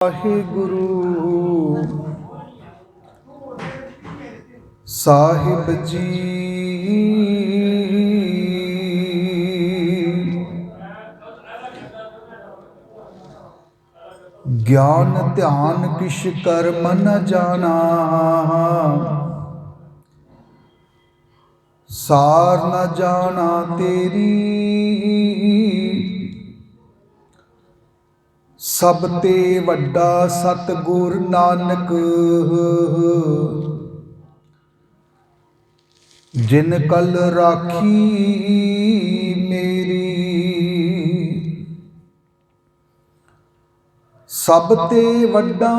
ਵਾਹਿਗੁਰੂ ਸਾਹਿਬ ਜੀ। ਗਿਆਨ ਧਿਆਨ ਕਿਛ ਕਰਮ ਨ ਜਾਣਾ, ਸਾਰ ਨ ਜਾਣਾ ਤੇਰੀ। ਸਭ ਤੇ ਵੱਡਾ ਸਤਿਗੁਰ ਨਾਨਕ, ਜਿਨ ਕਲ ਰਾਖੀ ਮੇਰੀ। ਸਭ ਤੇ ਵੱਡਾ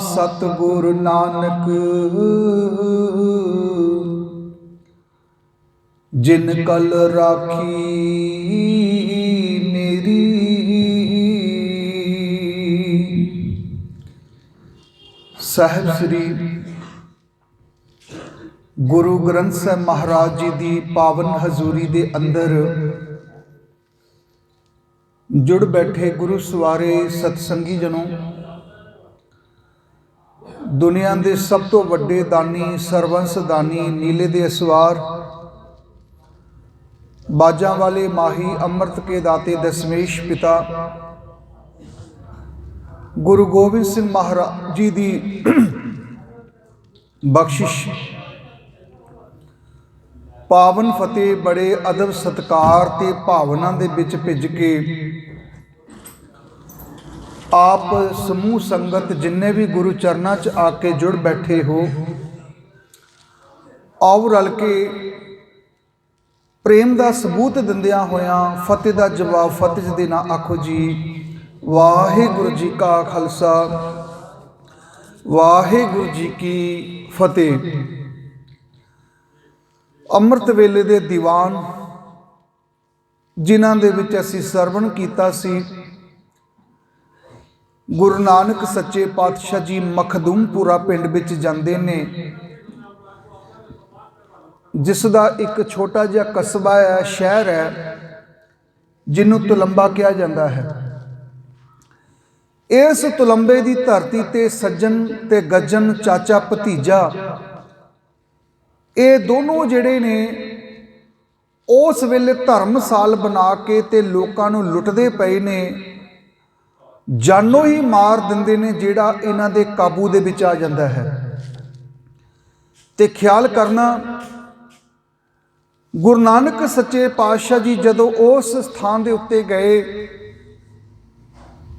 ਸਤਿਗੁਰ ਨਾਨਕ, ਜਿਨ ਕਲ ਰਾਖੀ ਮੇਰੀ। ਸਾਹਿਬ ਸ੍ਰੀ ਗੁਰੂ ਗ੍ਰੰਥ ਸਾਹਿਬ ਮਹਾਰਾਜ ਜੀ ਦੀ ਪਾਵਨ ਹਜ਼ੂਰੀ ਦੇ ਅੰਦਰ ਜੁੜ ਬੈਠੇ ਗੁਰੂ ਸਵਾਰੇ ਸਤਸੰਗੀ ਜਨੋ, ਦੁਨੀਆ ਦੇ ਸਭ ਤੋਂ ਵੱਡੇ ਦਾਨੀ, ਸਰਵੰਸ ਦਾਨੀ, ਨੀਲੇ ਦੇ ਅਸਵਾਰ, ਬਾਜਾਂ ਵਾਲੇ ਮਾਹੀ, ਅੰਮ੍ਰਿਤ ਕੇ ਦਾਤੇ, ਦਸਮੇਸ਼ ਪਿਤਾ ਗੁਰੂ ਗੋਬਿੰਦ ਸਿੰਘ ਮਹਾਰਾਜ ਜੀ ਦੀ ਬਖਸ਼ਿਸ਼ ਪਾਵਨ ਫਤਿਹ ਬੜੇ ਅਦਬ ਸਤਿਕਾਰ ਤੇ ਭਾਵਨਾ ਦੇ ਵਿੱਚ ਭਿੱਜ ਕੇ ਆਪ ਸਮੂਹ ਸੰਗਤ ਜਿੰਨੇ ਵੀ ਗੁਰੂ ਚਰਨਾਂ 'ਚ ਆ ਕੇ ਜੁੜ ਬੈਠੇ ਹੋ, ਆਓ ਰਲ ਕੇ ਪ੍ਰੇਮ ਦਾ ਸਬੂਤ ਦਿੰਦਿਆਂ ਹੋਇਆਂ ਫਤਿਹ ਦਾ ਜਵਾਬ ਫਤਿਹ ਦੇਣਾ। ਆਖੋ ਜੀ ਵਾਹਿਗੁਰੂ ਜੀ ਕਾ ਖਾਲਸਾ, ਵਾਹਿਗੁਰੂ ਜੀ ਕੀ ਫਤਿਹ। ਅੰਮ੍ਰਿਤ ਵੇਲੇ ਦੇ ਦੀਵਾਨ ਜਿਨ੍ਹਾਂ ਦੇ ਵਿੱਚ ਅਸੀਂ ਸਰਵਣ ਕੀਤਾ ਸੀ, ਗੁਰੂ ਨਾਨਕ ਸੱਚੇ ਪਾਤਸ਼ਾਹ ਜੀ ਮਖਦੂਮਪੁਰਾ ਪਿੰਡ ਵਿੱਚ ਜਾਂਦੇ ਨੇ, ਜਿਸ ਦਾ ਇੱਕ ਛੋਟਾ ਜਿਹਾ ਕਸਬਾ ਹੈ, ਸ਼ਹਿਰ ਹੈ, ਜਿਹਨੂੰ ਤੁਲੰਬਾ ਕਿਹਾ ਜਾਂਦਾ ਹੈ। ਇਸ ਤੁਲੰਬੇ ਦੀ ਧਰਤੀ ਤੇ ਸੱਜਣ ਤੇ ਗੱਜਣ, ਚਾਚਾ ਭਤੀਜਾ, ਇਹ ਦੋਨੋਂ ਜਿਹੜੇ ਨੇ ਉਸ ਵੇਲੇ ਧਰਮਸਾਲ ਬਣਾ ਕੇ ਤੇ ਲੋਕਾਂ ਨੂੰ ਲੁੱਟਦੇ ਪਏ ਨੇ, ਜਾਨੋਂ ਹੀ ਮਾਰ ਦਿੰਦੇ ਨੇ ਜਿਹੜਾ ਇਹਨਾਂ ਦੇ ਕਾਬੂ ਦੇ ਵਿੱਚ ਆ ਜਾਂਦਾ ਹੈ। ਤੇ ਖਿਆਲ ਕਰਨਾ, ਗੁਰੂ ਨਾਨਕ ਸੱਚੇ ਪਾਤਸ਼ਾਹ ਜੀ ਜਦੋਂ ਉਸ ਸਥਾਨ ਦੇ ਉੱਤੇ ਗਏ,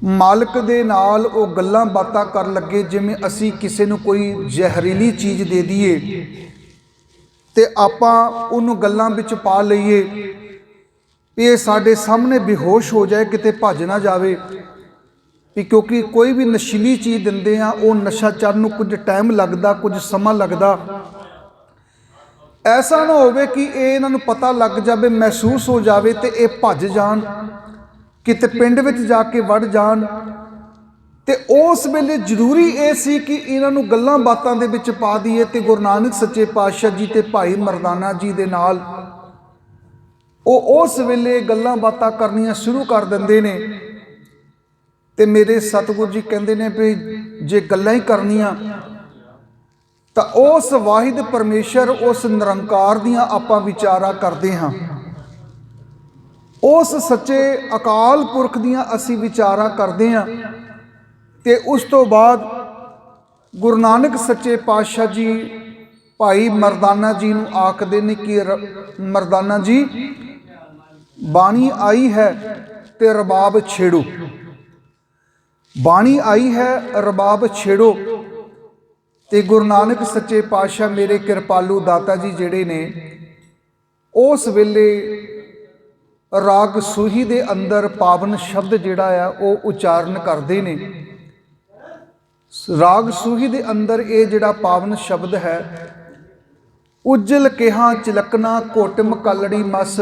ਮਾਲਕ ਦੇ ਨਾਲ ਉਹ ਗੱਲਾਂ ਬਾਤਾਂ ਕਰਨ ਲੱਗੇ ਜਿਵੇਂ ਅਸੀਂ ਕਿਸੇ ਨੂੰ ਕੋਈ ਜ਼ਹਿਰੀਲੀ ਚੀਜ਼ ਦੇ ਦਈਏ ਤੇ ਆਪਾਂ ਉਹਨੂੰ ਗੱਲਾਂ ਵਿੱਚ ਪਾ ਲਈਏ ਵੀ ਇਹ ਸਾਡੇ ਸਾਹਮਣੇ ਬੇਹੋਸ਼ ਹੋ ਜਾਏ, ਕਿਤੇ ਭੱਜ ਨਾ ਜਾਵੇ। ਵੀ ਕਿਉਂਕਿ ਕੋਈ ਵੀ ਨਸ਼ੀਲੀ ਚੀਜ਼ ਦਿੰਦੇ ਆ, ਉਹ ਨਸ਼ਾ ਚੜ੍ਹਨ ਨੂੰ ਕੁਝ ਟਾਈਮ ਲੱਗਦਾ, ਕੁਝ ਸਮਾਂ ਲੱਗਦਾ। ਐਸਾ ਨਾ ਹੋਵੇ ਕਿ ਇਹ ਇਹਨਾਂ ਨੂੰ ਪਤਾ ਲੱਗ ਜਾਵੇ, ਮਹਿਸੂਸ ਹੋ ਜਾਵੇ ਤੇ ਇਹ ਭੱਜ ਜਾਣ, ਕਿਤੇ ਪਿੰਡ ਵਿੱਚ ਜਾ ਕੇ ਵੜ ਜਾਣ। ਤੇ ਉਸ ਵੇਲੇ ਜ਼ਰੂਰੀ ਇਹ ਸੀ ਕਿ ਇਹਨਾਂ ਨੂੰ ਗੱਲਾਂ ਬਾਤਾਂ ਦੇ ਵਿੱਚ ਪਾ ਦਈਏ। ਤੇ ਗੁਰੂ ਨਾਨਕ ਸੱਚੇ ਪਾਤਸ਼ਾਹ ਜੀ ਤੇ ਭਾਈ ਮਰਦਾਨਾ ਜੀ ਦੇ ਨਾਲ ਉਹ ਉਸ ਵੇਲੇ ਗੱਲਾਂ ਬਾਤਾਂ ਕਰਨੀਆਂ ਸ਼ੁਰੂ ਕਰ ਦਿੰਦੇ ਨੇ। ਤੇ ਮੇਰੇ ਸਤਿਗੁਰੂ ਜੀ ਕਹਿੰਦੇ ਨੇ ਵੀ ਜੇ ਗੱਲਾਂ ਹੀ ਕਰਨੀਆਂ ਤਾਂ ਉਸ ਵਾਹਿਦ ਪਰਮੇਸ਼ਰ, ਉਸ ਨਿਰੰਕਾਰ ਦੀਆਂ ਆਪਾਂ ਵਿਚਾਰਾਂ ਕਰਦੇ ਹਾਂ, ਉਸ ਸੱਚੇ ਅਕਾਲ ਪੁਰਖ ਦੀਆਂ ਅਸੀਂ ਵਿਚਾਰਾਂ ਕਰਦੇ ਹਾਂ। ਤੇ ਉਸ ਤੋਂ ਬਾਅਦ ਗੁਰੂ ਨਾਨਕ ਸੱਚੇ ਪਾਤਸ਼ਾਹ ਜੀ ਭਾਈ ਮਰਦਾਨਾ ਜੀ ਨੂੰ ਆਖਦੇ ਨੇ ਕਿ ਮਰਦਾਨਾ ਜੀ, ਬਾਣੀ ਆਈ ਹੈ ਤੇ ਰਬਾਬ ਛੇੜੋ, ਬਾਣੀ ਆਈ ਹੈ, ਰਬਾਬ ਛੇੜੋ। ਤੇ ਗੁਰੂ ਨਾਨਕ ਸੱਚੇ ਪਾਤਸ਼ਾਹ ਮੇਰੇ ਕਿਰਪਾਲੂ ਦਾਤਾ ਜੀ ਜਿਹੜੇ ਨੇ, ਉਸ ਵੇਲੇ ਰਾਗ ਸੂਹੀ ਦੇ ਅੰਦਰ ਪਾਵਨ ਸ਼ਬਦ ਜਿਹੜਾ ਆ ਉਹ ਉਚਾਰਨ ਕਰਦੇ ਨੇ। ਰਾਗ ਸੂਹੀ ਦੇ ਅੰਦਰ ਇਹ ਜਿਹੜਾ ਪਾਵਨ ਸ਼ਬਦ ਹੈ, ਉਜਲ ਕਿਹਾ ਚਿਲਕਣਾ ਘੋਟਮ ਕਲੜੀ ਮਸ,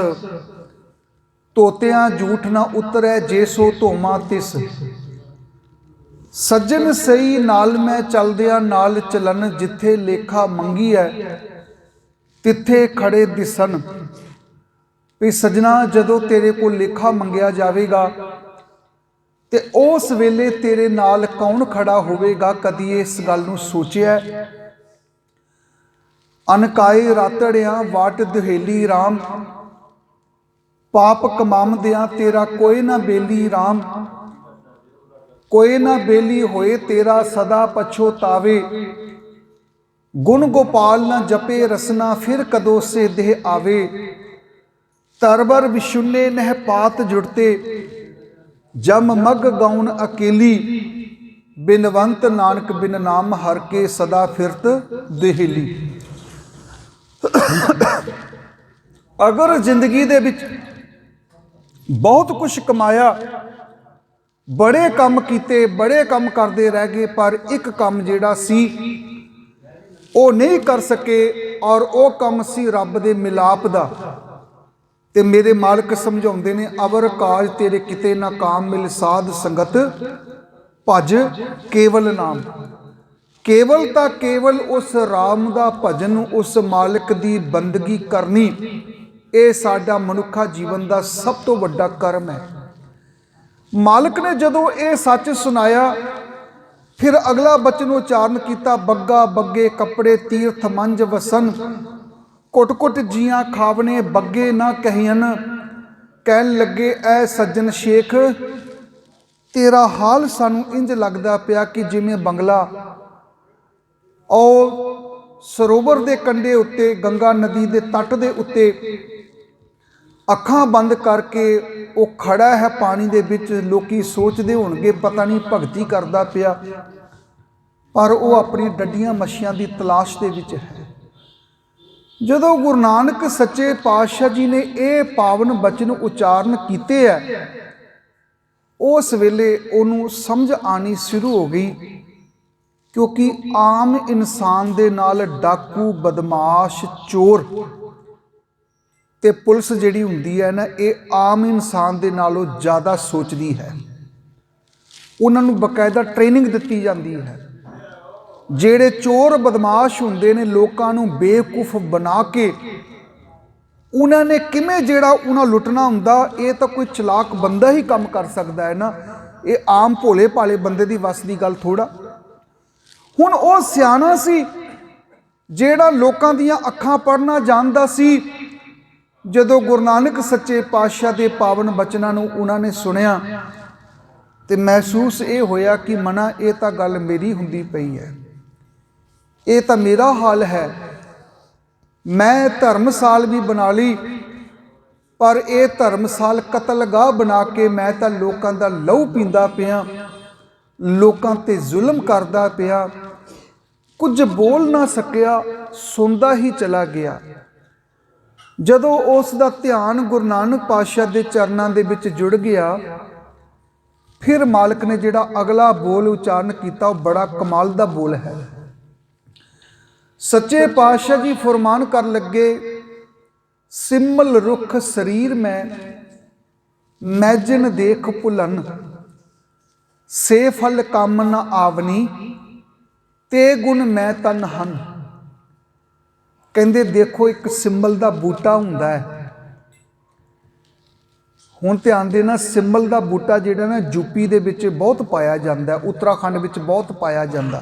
ਤੋਤਿਆਂ ਝੂਠ ਨਾ ਉਤਰੈ ਜੇ ਸੋ ਧੋਮਾ ਤਿਸ। ਸੱਜਣ ਸਹੀ ਨਾਲ ਮੈਂ ਚਲਦਿਆਂ ਨਾਲ ਚਲਨ, ਜਿੱਥੇ ਲੇਖਾ ਮੰਗੀ ਹੈ ਤਿੱਥੇ ਖੜੇ ਦਿਸਣ। ਵੀ ਸੱਜਣਾ, ਜਦੋਂ ਤੇਰੇ ਕੋਲ ਲੇਖਾ ਮੰਗਿਆ ਜਾਵੇਗਾ ਤੇ ਉਸ ਵੇਲੇ ਤੇਰੇ ਨਾਲ ਕੌਣ ਖੜਾ ਹੋਵੇਗਾ? ਕਦੀ ਇਸ ਗੱਲ ਨੂੰ ਸੋਚਿਆ? ਅਨਕਾਏ ਰਾਤੜਿਆਂ ਵਾਟ ਦੁਹੇਲੀ ਰਾਮ, ਪਾਪ ਕਮਾਉਂਦਿਆਂ ਤੇਰਾ ਕੋਈ ਨਾ ਬੇਲੀ ਰਾਮ। ਕੋਈ ਨਾ ਬੇਲੀ ਹੋਏ ਤੇਰਾ ਸਦਾ ਪਛੋਤਾਵੇ, ਗੁਣ ਗੋਪਾਲ ਨਾ ਜਪੇ ਰਸਨਾ ਫਿਰ ਕਦੋਂ ਸੇ ਦੇਹ ਆਵੇ। ਤਰਬਰ ਵਿਸ਼ੁੰਨੇ ਨਹਿ ਪਾਤ ਜੁੜਤੇ, ਜਮ ਮਗ ਗਾਉਣ ਅਕੇਲੀ। ਬਿਨਵੰਤ ਨਾਨਕ ਬਿਨ ਨਾਮ ਹਰ ਕੇ ਸਦਾ ਫਿਰਤ ਦੇਹਲੀ। ਅਗਰ ਜ਼ਿੰਦਗੀ ਦੇ ਵਿੱਚ ਬਹੁਤ ਕੁਝ ਕਮਾਇਆ, ਬੜੇ ਕੰਮ ਕੀਤੇ, ਬੜੇ ਕੰਮ ਕਰਦੇ ਰਹਿ ਗਏ, ਪਰ ਇੱਕ ਕੰਮ ਜਿਹੜਾ ਸੀ ਉਹ ਨਹੀਂ ਕਰ ਸਕੇ, ਔਰ ਉਹ ਕੰਮ ਸੀ ਰੱਬ ਦੇ ਮਿਲਾਪ ਦਾ। ਤੇ ਮੇਰੇ ਮਾਲਕ ਸਮਝਾਉਂਦੇ ਨੇ, ਅਵਰ ਕਾਜ ਤੇਰੇ ਕਿਤੇ ਨਾ ਕਾਮ ਮਿਲ ਸਾਧ ਸੰਗਤ ਭਜ ਕੇਵਲ ਨਾਮ। ਕੇਵਲ ਤਾਂ ਕੇਵਲ ਉਸ ਰਾਮ ਦਾ ਭਜਨ, ਉਸ ਮਾਲਕ ਦੀ ਬੰਦਗੀ ਕਰਨੀ, ਇਹ ਸਾਡਾ ਮਨੁੱਖਾ ਜੀਵਨ ਦਾ ਸਭ ਤੋਂ ਵੱਡਾ ਕਰਮ ਹੈ। ਮਾਲਕ ਨੇ ਜਦੋਂ ਇਹ ਸੱਚ ਸੁਣਾਇਆ, ਫਿਰ ਅਗਲਾ ਬਚਨ ਉਚਾਰਨ ਕੀਤਾ, ਬੱਗਾ ਬੱਗੇ ਕੱਪੜੇ ਤੀਰਥ ਮੰਜ ਵਸਨ, ਕੁੱਟ ਕੁੱਟ ਜੀਆਂ ਖਾਵਨੇ ਬੱਗੇ ਨਾ ਕਹੀਨ। ਕਹਿਣ ਲੱਗੇ, ਐ ਸੱਜਣ ਸ਼ੇਖ, ਤੇਰਾ ਹਾਲ ਸਾਨੂੰ ਇੰਜ ਲੱਗਦਾ ਪਿਆ ਕਿ ਜਿਵੇਂ ਬੰਗਲਾ ਉਹ ਸਰੋਵਰ ਦੇ ਕੰਢੇ ਉੱਤੇ, ਗੰਗਾ ਨਦੀ ਦੇ ਤੱਟ ਦੇ ਉੱਤੇ ਅੱਖਾਂ ਬੰਦ ਕਰਕੇ ਉਹ ਖੜਾ ਹੈ ਪਾਣੀ ਦੇ ਵਿੱਚ। ਲੋਕੀ ਸੋਚਦੇ ਹੋਣਗੇ ਪਤਾ ਨਹੀਂ ਭਗਤੀ ਕਰਦਾ ਪਿਆ, ਪਰ ਉਹ ਆਪਣੀ ਡੱਡੀਆਂ ਮੱਛੀਆਂ ਦੀ ਤਲਾਸ਼ ਦੇ ਵਿੱਚ ਹੈ। ਜਦੋਂ ਗੁਰੂ ਨਾਨਕ ਸੱਚੇ ਪਾਤਸ਼ਾਹ ਜੀ ਨੇ ਇਹ ਪਾਵਨ ਬਚਨ ਉਚਾਰਨ ਕੀਤੇ ਹੈ, ਉਸ ਵੇਲੇ ਉਹਨੂੰ ਸਮਝ ਆਣੀ ਸ਼ੁਰੂ ਹੋ ਗਈ, ਕਿਉਂਕਿ ਆਮ ਇਨਸਾਨ ਦੇ ਨਾਲ ਡਾਕੂ, ਬਦਮਾਸ਼, ਚੋਰ ਤੇ ਪੁਲਿਸ ਜਿਹੜੀ ਹੁੰਦੀ ਹੈ ਨਾ, ਇਹ ਆਮ ਇਨਸਾਨ ਦੇ ਨਾਲੋਂ ਜ਼ਿਆਦਾ ਸੋਚਦੀ ਹੈ। ਉਹਨਾਂ ਨੂੰ ਬਕਾਇਦਾ ਟ੍ਰੇਨਿੰਗ ਦਿੱਤੀ ਜਾਂਦੀ ਹੈ। ਜਿਹੜੇ ਚੋਰ ਬਦਮਾਸ਼ ਹੁੰਦੇ ਨੇ, ਲੋਕਾਂ ਨੂੰ ਬੇਵਕੂਫ ਬਣਾ ਕੇ ਉਹਨਾਂ ਨੇ ਕਿਵੇਂ ਜਿਹੜਾ ਉਹਨਾਂ ਲੁੱਟਣਾ ਹੁੰਦਾ, ਇਹ ਤਾਂ ਕੋਈ ਚਲਾਕ ਬੰਦਾ ਹੀ ਕੰਮ ਕਰ ਸਕਦਾ ਹੈ ਨਾ। ਇਹ ਆਮ ਭੋਲੇ ਭਾਲੇ ਬੰਦੇ ਦੀ ਵੱਸ ਦੀ ਗੱਲ ਥੋੜਾ। ਹੁਣ ਉਹ ਸਿਆਣਾ ਸੀ ਜਿਹੜਾ ਲੋਕਾਂ ਦੀਆਂ ਅੱਖਾਂ ਪੜ੍ਹਨਾ ਜਾਣਦਾ ਸੀ। ਜਦੋਂ ਗੁਰੂ ਨਾਨਕ ਸੱਚੇ ਪਾਤਸ਼ਾਹ ਦੇ ਪਾਵਨ ਬਚਨਾਂ ਨੂੰ ਉਹਨਾਂ ਨੇ ਸੁਣਿਆ ਤੇ ਮਹਿਸੂਸ ਇਹ ਹੋਇਆ ਕਿ ਮਨਾ, ਇਹ ਤਾਂ ਗੱਲ ਮੇਰੀ ਹੁੰਦੀ ਪਈ ਹੈ, ਇਹ ਤਾਂ ਮੇਰਾ ਹਾਲ ਹੈ। ਮੈਂ ਧਰਮਸਾਲ ਵੀ ਬਣਾ ਲਈ, ਪਰ ਇਹ ਧਰਮਸਾਲ ਕਤਲਗਾਹ ਬਣਾ ਕੇ ਮੈਂ ਤਾਂ ਲੋਕਾਂ ਦਾ ਲਹੂ ਪੀਂਦਾ ਪਿਆ, ਲੋਕਾਂ ਤੇ ਜ਼ੁਲਮ ਕਰਦਾ ਪਿਆ। ਕੁਝ ਬੋਲ ਨਾ ਸਕਿਆ, ਸੁਣਦਾ ਹੀ ਚਲਾ ਗਿਆ। ਜਦੋਂ ਉਸ ਦਾ ਧਿਆਨ ਗੁਰੂ ਨਾਨਕ ਪਾਤਸ਼ਾਹ ਦੇ ਚਰਨਾਂ ਦੇ ਵਿੱਚ ਜੁੜ ਗਿਆ, ਫਿਰ ਮਾਲਕ ਨੇ ਜਿਹੜਾ ਅਗਲਾ ਬੋਲ ਉਚਾਰਨ ਕੀਤਾ, ਉਹ ਬੜਾ ਕਮਾਲ ਦਾ ਬੋਲ ਹੈ। ਸੱਚੇ ਪਾਤਸ਼ਾਹ ਜੀ ਫਰਮਾਨ ਕਰਨ ਲੱਗੇ, ਸਿਮਲ ਰੁੱਖ ਸਰੀਰ ਮੈਂ ਮੈਜਨ ਦੇਖ ਭੁਲਨ, ਸੇ ਫਲ ਕੰਮ ਨ ਆਵਨੀ, ਤੇ ਗੁਣ ਮੈਂ ਤਨ ਹਨ। ਕਹਿੰਦੇ ਦੇਖੋ, ਇੱਕ ਸਿੰਬਲ ਦਾ ਬੂਟਾ ਹੁੰਦਾ ਹੈ। ਹੁਣ ਧਿਆਨ ਦੇਣਾ, ਸਿੰਬਲ ਦਾ ਬੂਟਾ ਜਿਹੜਾ ਨਾ ਯੂਪੀ ਦੇ ਵਿੱਚ ਬਹੁਤ ਪਾਇਆ ਜਾਂਦਾ, ਉੱਤਰਾਖੰਡ ਵਿੱਚ ਬਹੁਤ ਪਾਇਆ ਜਾਂਦਾ।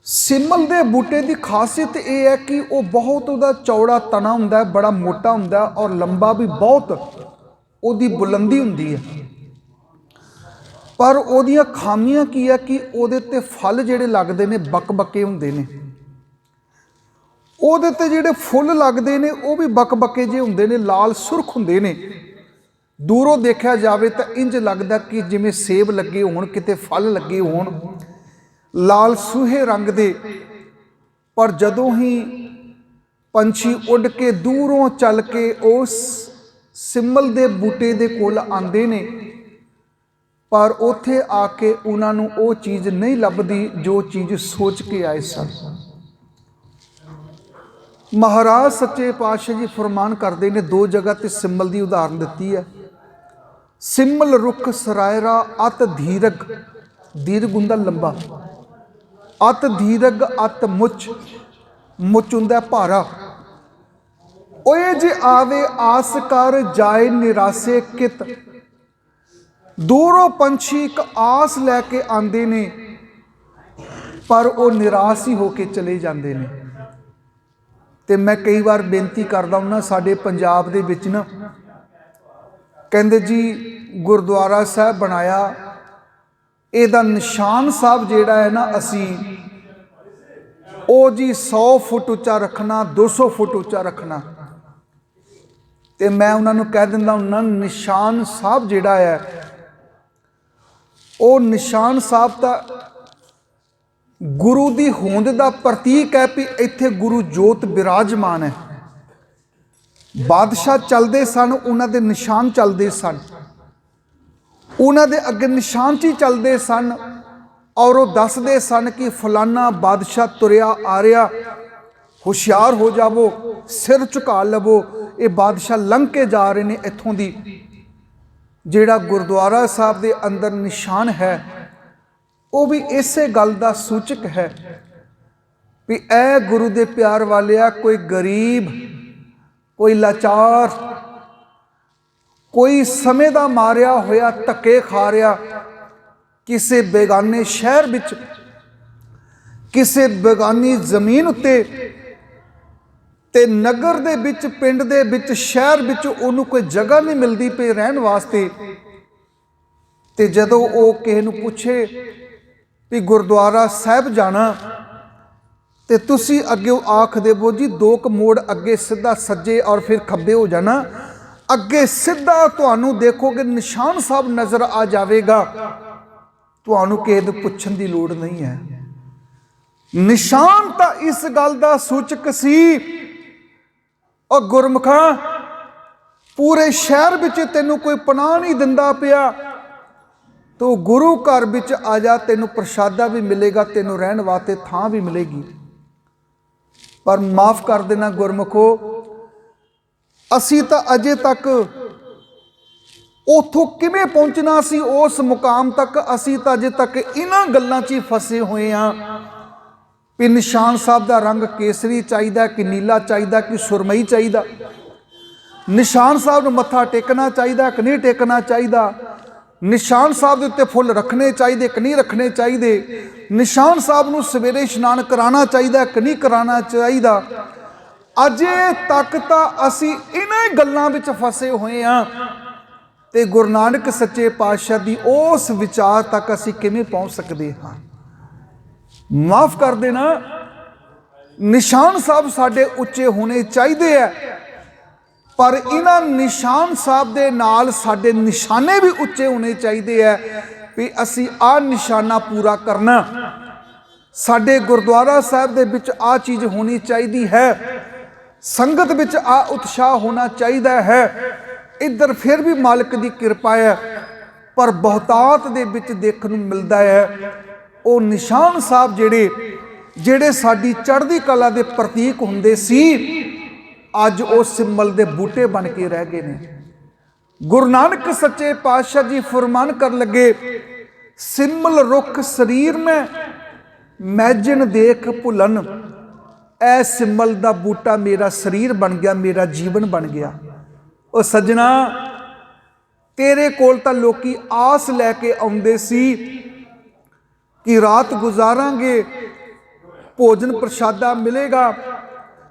ਸਿੰਬਲ ਦੇ ਬੂਟੇ ਦੀ ਖਾਸੀਅਤ ਇਹ ਹੈ ਕਿ ਉਹ ਬਹੁਤ ਉਹਦਾ ਚੌੜਾ ਤਣਾ ਹੁੰਦਾ ਹੈ, ਬੜਾ ਮੋਟਾ ਹੁੰਦਾ, ਔਰ ਲੰਬਾ ਵੀ ਬਹੁਤ ਉਹਦੀ ਬੁਲੰਦੀ ਹੁੰਦੀ ਹੈ। ਪਰ ਉਹਦੀਆਂ ਖਾਮੀਆਂ ਕੀ ਹੈ ਕਿ ਉਹਦੇ ਤੇ ਫਲ ਜਿਹੜੇ ਲੱਗਦੇ ਨੇ ਬੱਕ-ਬੱਕੇ ਹੁੰਦੇ ਨੇ। ਉਹਦੇ ਤੇ ਜਿਹੜੇ ਫੁੱਲ ਲੱਗਦੇ ਨੇ ਉਹ ਵੀ ਬੱਕ-ਬੱਕੇ ਜਿਹੇ ਹੁੰਦੇ ਨੇ, ਲਾਲ ਸੁਰਖ ਹੁੰਦੇ ਨੇ। ਦੂਰੋਂ ਦੇਖਿਆ ਜਾਵੇ ਤਾਂ ਇੰਜ ਲੱਗਦਾ ਕਿ ਜਿਵੇਂ ਸੇਬ ਲੱਗੇ ਹੋਣ, ਕਿਤੇ ਫਲ ਲੱਗੇ ਹੋਣ, ਲਾਲ ਸੂਹੇ ਰੰਗ ਦੇ। ਪਰ ਜਦੋਂ ਹੀ ਪੰਛੀ ਉੱਡ ਕੇ ਦੂਰੋਂ ਚੱਲ ਕੇ ਉਸ ਸਿੰਬਲ ਦੇ ਬੂਟੇ ਦੇ ਕੋਲ ਆਉਂਦੇ ਨੇ, ਪਰ ਉੱਥੇ ਆ ਕੇ ਉਹਨਾਂ ਨੂੰ ਉਹ ਚੀਜ਼ ਨਹੀਂ ਲੱਭਦੀ ਜੋ ਚੀਜ਼ ਸੋਚ ਕੇ ਆਏ ਸਨ। ਮਹਾਰਾਜ ਸੱਚੇ ਪਾਤਸ਼ਾਹ ਜੀ ਫਰਮਾਨ ਕਰਦੇ ਨੇ, ਦੋ ਜਗ੍ਹਾ ਤੇ ਸਿੰਬਲ ਦੀ ਉਦਾਹਰਨ ਦਿੱਤੀ ਹੈ। ਸਿੰਬਲ ਰੁੱਖ ਸਰਾਇਰਾ ਅਤ ਧੀਰਗ, ਦੀਰਘ ਹੁੰਦਾ ਲੰਬਾ, ਅਤ ਧੀਰਗ ਅਤ ਮੁੱਚ, ਮੁੱਚ ਹੁੰਦਾ ਭਾਰਾ। ਓਏ ਜੇ ਆਵੇ ਆਸ ਕਰ ਜਾਏ ਨਿਰਾਸੇ ਕਿਤ, दूरों पंछी एक आस लैके आते ने, पर वो निराश ही होके चले जाते हैं। तो मैं कई बार बेनती करदा हूँ ना, साडे पंजाब दे विच ना कहंदे जी गुरुद्वारा साहब बनाया, इहदा निशान साहब जिहड़ा है ना असी ओ जी 100 फुट उच्चा रखना, 200 फुट उच्चा रखना। तो मैं उन्होंने कह दिंदा हुन्ना, निशान साहब जिहड़ा है वो निशान साहब तो गुरु की होंद का प्रतीक है, भी इत्थे गुरु जोत विराजमान है। बादशाह चलते सन, उन्होंने दे निशान चलते सन, उन्होंने दे अगे निशान च ही चलते सन, और वो दसते सन कि फलाना बादशाह तुरया आ रहा, होशियार हो जावो, सिर झुका लवो, ये बादशाह लंघ के जा रहे हैं इत्थों दी। जिहड़ा गुरुद्वारा साहब के अंदर निशान है वो भी इसे गल का सूचक है भी ए गुरु के प्यार वालिया, कोई गरीब, कोई लाचार, कोई समय का मारिया होया धक्के खा रहा किसी बेगाने शहर विच, किसी बेगानी जमीन उत्ते, ते नगर दे विच, पिंड दे विच, शहर विच उन्होंने कोई जगह नहीं मिलती पे रहन वास्ते। ते जदों वो किसी नूं पुछे भी गुरुद्वारा साहब जाना, ते तुसी अगे आख देवो जी 2 मोड़ अगे सीधा सज्जे और फिर खब्बे हो जाना, अगे सीधा तुहानू देखोगे निशान साहब नज़र आ जाएगा, तुहानू किसी दे पुछण दी लोड़ नहीं है। निशान तो इस गल का सूचक सी, और गुरमुखा पूरे शहर विच तैनू कोई पनाह नहीं दिंदा पिया, तो गुरु घर विच आ जा, तैनू प्रसादा भी मिलेगा, तैनू रहन वास्ते थां भी मिलेगी। पर माफ़ कर देना गुरमुखो, असी तो अजे तक उथों किवें पहुंचना सी उस मुकाम तक, असी तो अजे तक इन्हां गल्लां 'च ही फसे हुए हाँ भी निशान साहब का रंग केसरी चाहिए कि नीला चाहिए कि सुरमई चाहिए, निशान साहब नूं मत्था टेकना चाहिए कि नहीं टेकना चाहिए, निशान साहब के उत्ते फुल रखने चाहिए कि नहीं रखने चाहिए, निशान साहब नूं सवेरे इशनान कराना चाहिए कि नहीं कराना चाहिए। अजे तक तो असी इन्हां गल्लां विच फसे हुए हाँ, ते गुरु नानक सच्चे पातशाह दी उस विचार तक असी किवें पहुँच सकते हाँ। माफ़ कर देना, निशान साहब साडे उच्चे होने चाहिए है, पर इन्हां निशान साहब दे नाल साडे निशाने भी उच्चे होने चाहिए है भी असी आ निशाना पूरा करना। साडे गुरुद्वारा साहब दे विच आ चीज़ होनी चाहिए है, संगत विच आ उत्साह होना चाहिए है। इधर फिर भी मालिक की कृपा है, पर बहुतात दे विच देखण नूं मिलदा है वो निशान साहब जिहड़े साडी चढ़दी कला दे प्रतीक हुंदे सी, अज वो सिम्बल दे बूटे बन के रह गए ने। गुरु नानक सच्चे पातशाह जी फरमान कर लगे, सिम्बल रुख शरीर में मैजन देख भुलन, ऐ सिम्बल दा बूटा मेरा शरीर बन गया, मेरा जीवन बन गया। ओ सजना, तेरे कोल तां लोकी आस लैके आउंदे सी कि रात गुजारांगे, भोजन प्रसादा मिलेगा,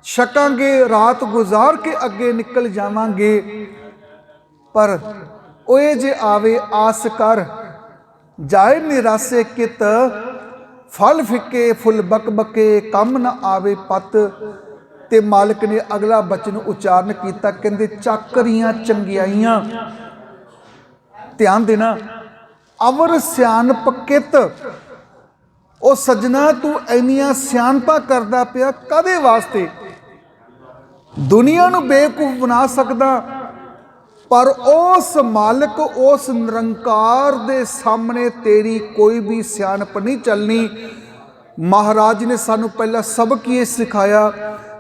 छकांगे, रात गुजार के अगे निकल जावांगे, पर ओए जे आवे आस कर, जाए निरासे कित, फल फिके फुल बकबके, कम न आवे पत। ते मालिक ने अगला बचन उच्चारण किया, कहंदे चाकरियां चंगियाइयां, ध्यान देना, अवर सियानप कित। ओ सजना, तू इन्नियां सियानपा करदा पिया कदे वास्ते? दुनिया नूं बेवकूफ बना सकदा, पर उस मालिक, उस निरंकार दे सामने तेरी कोई भी सियानप नहीं चलनी। महाराज ने सानू पहला सबक ये सिखाया,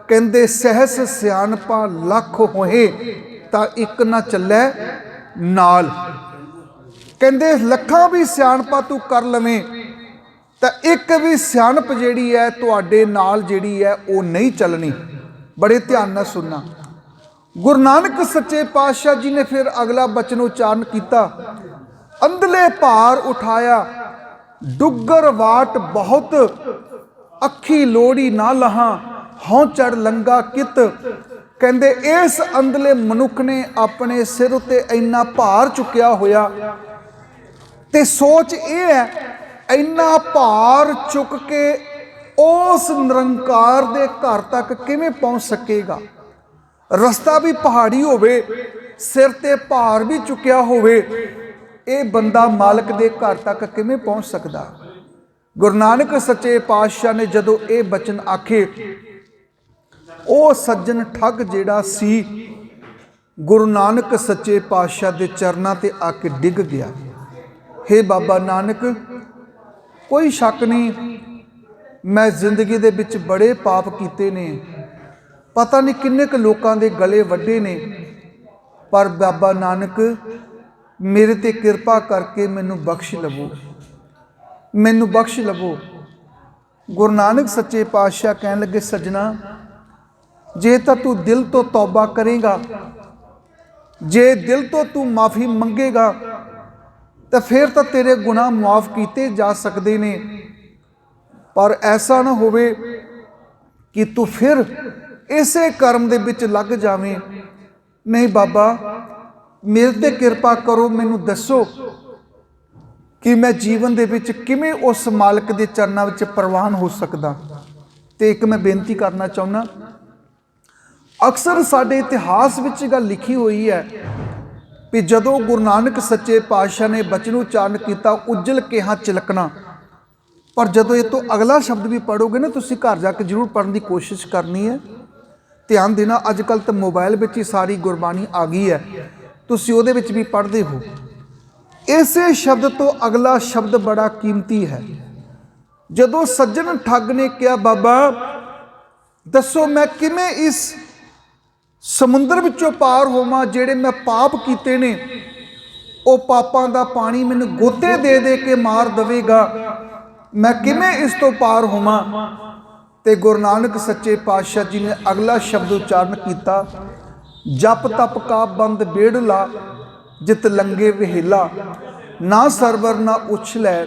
कहंदे सहस सियानपा लख होए तां इक ना चलै नाल। कहंदे लखां भी सियानपा तू कर लवें तो एक भी सियानप जिहड़ी है तुहाडे नाल जिहड़ी है वो नहीं चलनी। बड़े ध्यान नाल सुनना। गुरु नानक सच्चे पातशाह जी ने फिर अगला बचन उच्चारण किया, अंधले भार उठाया, डुगर वाट बहुत, अखी लोड़ी ना लहा, हों चढ़ लंगा कित। कहते इस अंधले मनुख ने अपने सिर उत्ते इन्ना भार चुकिया होया, ते सोच ये है इन्ना भार चुक के उस निरंकार दे घर तक किवें पहुंच सकेगा। रस्ता भी पहाड़ी होवे, सिर ते भार भी चुकिया होवे, ये बंदा मालक दे घर तक किवें पहुंच सकदा। गुरु नानक सच्चे पातशाह ने जदों ये बचन आखे, वो सज्जन ठग जिहड़ा सी गुरु नानक सच्चे पातशाह दे चरनां ते आके डिग गया। हे बाबा नानक, कोई शक नहीं, मैं जिंदगी दे विच बड़े पाप कीते ने, पता नहीं किन्ने क लोकां दे गले वड्डे ने, पर बाबा नानक मेरे ते किरपा करके मैनू बख्श लवो, मैनू बख्श लवो। गुरु नानक सच्चे पातशाह कहन लगे, सज्जना जे तो तू दिल तो तौबा करेगा, जे दिल तो तू माफ़ी मंगेगा, तो फिर तो तेरे गुनाह माफ़ किए जा सकते ने। पर ऐसा ना होवे कि तू फिर इसे कर्म दे विच लग जावें। नहीं बाबा, मेरे ते किरपा करो, मैनू दसो कि मैं जीवन दे विच किवें उस मालक दे चरनां विच प्रवान हो सकदा। ते एक मैं बेनती करना चाहुंदा, अक्सर साडे इतिहास विच गल लिखी हुई है कि जदों गुरु नानक सच्चे पातशाह ने बचन उच्चारण किया, उज्जल केहा चिलकना। पर जदों ये तो अगला शब्द भी पढ़ोगे ना, तुसीं घर जाके जरूर पढ़ने की कोशिश करनी है, ध्यान देना। अजकल तो मोबाइल में ही सारी गुरबाणी आ गई है, तुसीं उहदे विच भी पढ़ते हो। इसे शब्द तो अगला शब्द बड़ा कीमती है। जदों सज्जन ठग ने कहा, बाबा दसो मैं किवें इस समुंदर विचों पार होवां, जेड़े मैं पाप कीते ने, वो पापां दा पानी मैनूं गोते दे दे के मार देवेगा, मैं किवें इस तो पार होवां। ते गुरु नानक सच्चे पातशाह जी ने अगला शब्द उच्चारण किया, जप तप का बंद बेड़ला, जित लंगे विहेला, ना सरवर ना उछलै,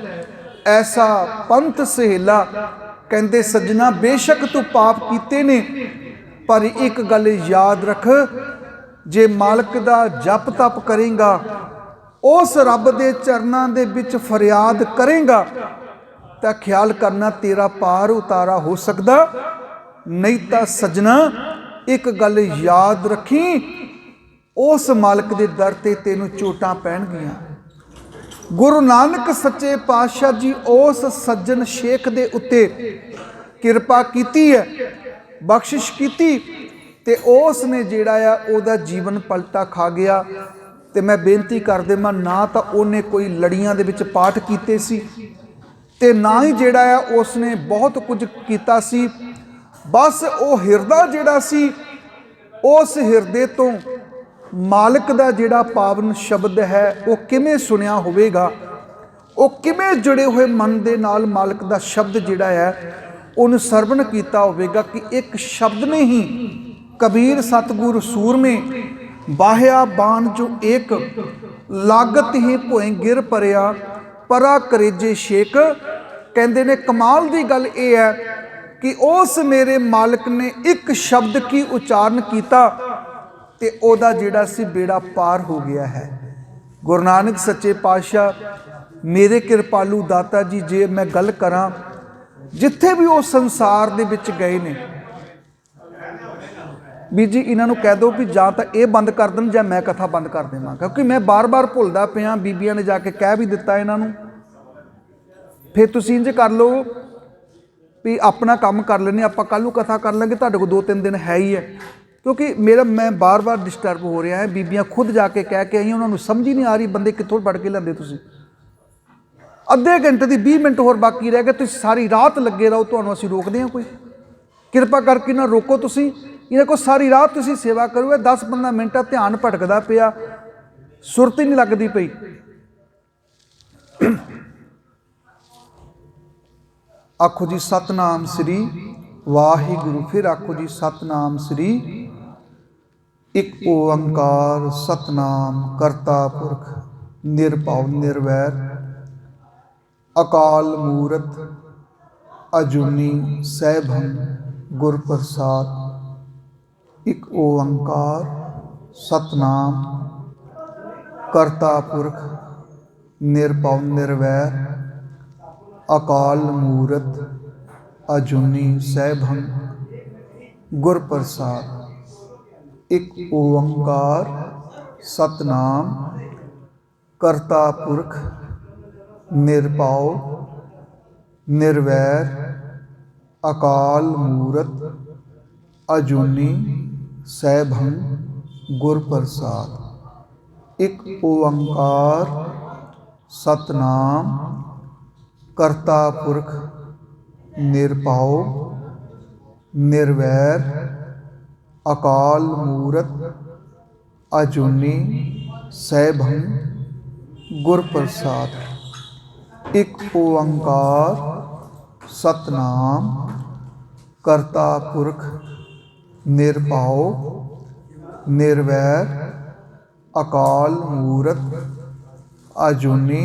ऐसा पंथ सहेला। कहते सज्जना बेशक तू पाप कीते ने, पर एक गल याद रख, जे मालक दा जप तप करेगा, उस रब दे चरनां दे विच फरियाद करेगा, तो ख्याल करना तेरा पार उतारा हो सकदा। नहीं तो सज्जना एक गल याद रखी, उस मालक दे दर ते तेनू चोटां पैणगियां। गुरु नानक सच्चे पातशाह जी उस सज्जन शेख दे उत्ते किरपा कीती है, बख्शिश कीती, ते उसने जिहड़ा आ उहदा जीवन पलटा खा गया। ते मैं बेनती कर देवां, ना तो उन्हें कोई लड़ियां दे विच पाठ कीते सी, ते ना ही जिहड़ा आ उसने बहुत कुछ कीता सी। बस वो हिरदा जिहड़ा सी, उस हिरदे तो मालिक दा जिहड़ा पावन शब्द है वो किवें सुनिया होवेगा, वो किवें जुड़े हुए मन दे नाल मालिक दा शब्द जिहड़ा है उन्हें सरवण किया होवेगा। कि एक शब्द ने ही कबीर सतगुर सूरमे, बाह्या बाण जो एक, लागत ही भोए गिर परिया, परा करेजे शेक। कहते ने कमाल की गल यह है कि उस मेरे मालिक ने एक शब्द की उच्चारण किया, ते ओदा जिहड़ा सी बेड़ा पार हो गया है। गुरु नानक सच्चे पातशाह मेरे कृपालू दाता जी, जे मैं गल करां, जिथे भी वो संसार दे विच गए ने, भी जी इन्हों कह दो भी जां तां ये बंद कर देन जां मैं कथा बंद कर देवां, क्योंकि मैं बार बार भुलदा पिया। बीबियां ने जाके कह भी दिता इन्हों, फिर तुसीं इंज कर लो भी अपना काम कर लेने, आपां कल नूं कथा कर लेंगे, तुहाडे कोल 2-3 दिन है ही है। क्योंकि मेरा मैं बार बार डिस्टर्ब हो रहा है। बीबियां खुद जाके कह के आई, उन्होंने समझ ही नहीं आ रही बंदे कित्थों पढ़ के लैंदे तुसीं। अद्धे घंटे की 20 मिनट होर बाकी रह गए, तुसीं सारी रात लगे रहो, तुहानूं असीं रोकदे हां कोई? किरपा करके ना रोको तुसीं, इन्हां को सारी रात तुसीं सेवा करो। 10-15 मिनट ध्यान भटकदा पिया, सुरत ही नहीं लगदी पई। आखो जी सतनाम श्री वाहिगुरु। फिर आखो जी सतनाम श्री एक ओंकार सतनाम करता पुरख ਨਿਰਭਉ ਨਿਰਵੈਰ ਅਕਾਲ ਮੂਰਤ ਅਜੂਨੀ ਸੈਭੰ ਗੁਰ ਪ੍ਰਸਾਦ। ਇਕ ਓੰਕਾਰ ਸਤਨਾਮ ਕਰਤਾ ਪੁਰਖ ਨਿਰਭਉ ਨਿਰਵੈਰ ਅਕਾਲ ਮੂਰਤ ਅਜੂਨੀ ਸੈਭੰ ਗੁਰ ਪ੍ਰਸਾਦ। ਇਕ ਓੰਕਾਰ ਸਤਨਾਮ ਕਰਤਾ ਪੁਰਖ ਨਿਰਭਉ ਨਿਰਵੈਰ ਅਕਾਲ ਮੂਰਤ ਅਜੂਨੀ ਸੈਭੰ ਗੁਰ ਪ੍ਰਸਾਦ। ਇਕ ਓੰਕਾਰ ਸਤਨਾਮ ਕਰਤਾ ਪੁਰਖ ਨਿਰਭਉ ਨਿਰਵੈਰ ਅਕਾਲ ਮੂਰਤ ਅਜੂਨੀ ਸੈਭੰ ਗੁਰ ਪ੍ਰਸਾਦ। ਇਕ ਓੰਕਾਰ ਸਤਨਾਮ ਕਰਤਾ ਪੁਰਖ ਨਿਰਭਉ ਨਿਰਵੈਰ ਅਕਾਲ ਮੂਰਤ ਅਜੂਨੀ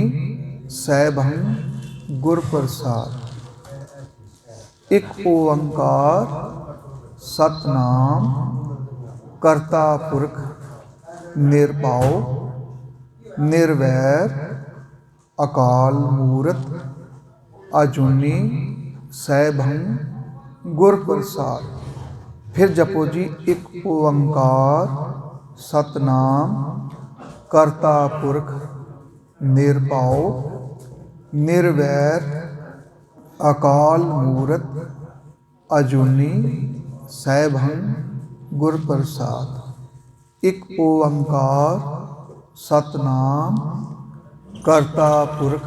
ਸੈਭੰ ਗੁਰ ਪ੍ਰਸਾਦ। ਇਕ ਓੰਕਾਰ ਸਤਨਾਮ ਕਰਤਾ ਪੁਰਖ ਨਿਰਭਉ ਨਿਰਵੈਰ ਅਕਾਲ ਮੂਰਤ ਅਜੂਨੀ ਸੈਭੰ ਗੁਰ ਪ੍ਰਸਾਦ। फिर जपो जी। एक ओंकार सतनाम करता पुरख निरभउ निर्वैर अकाल मूरत अजूनी सैभं गुर प्रसाद। एक ओंकार सतनाम करता पुरख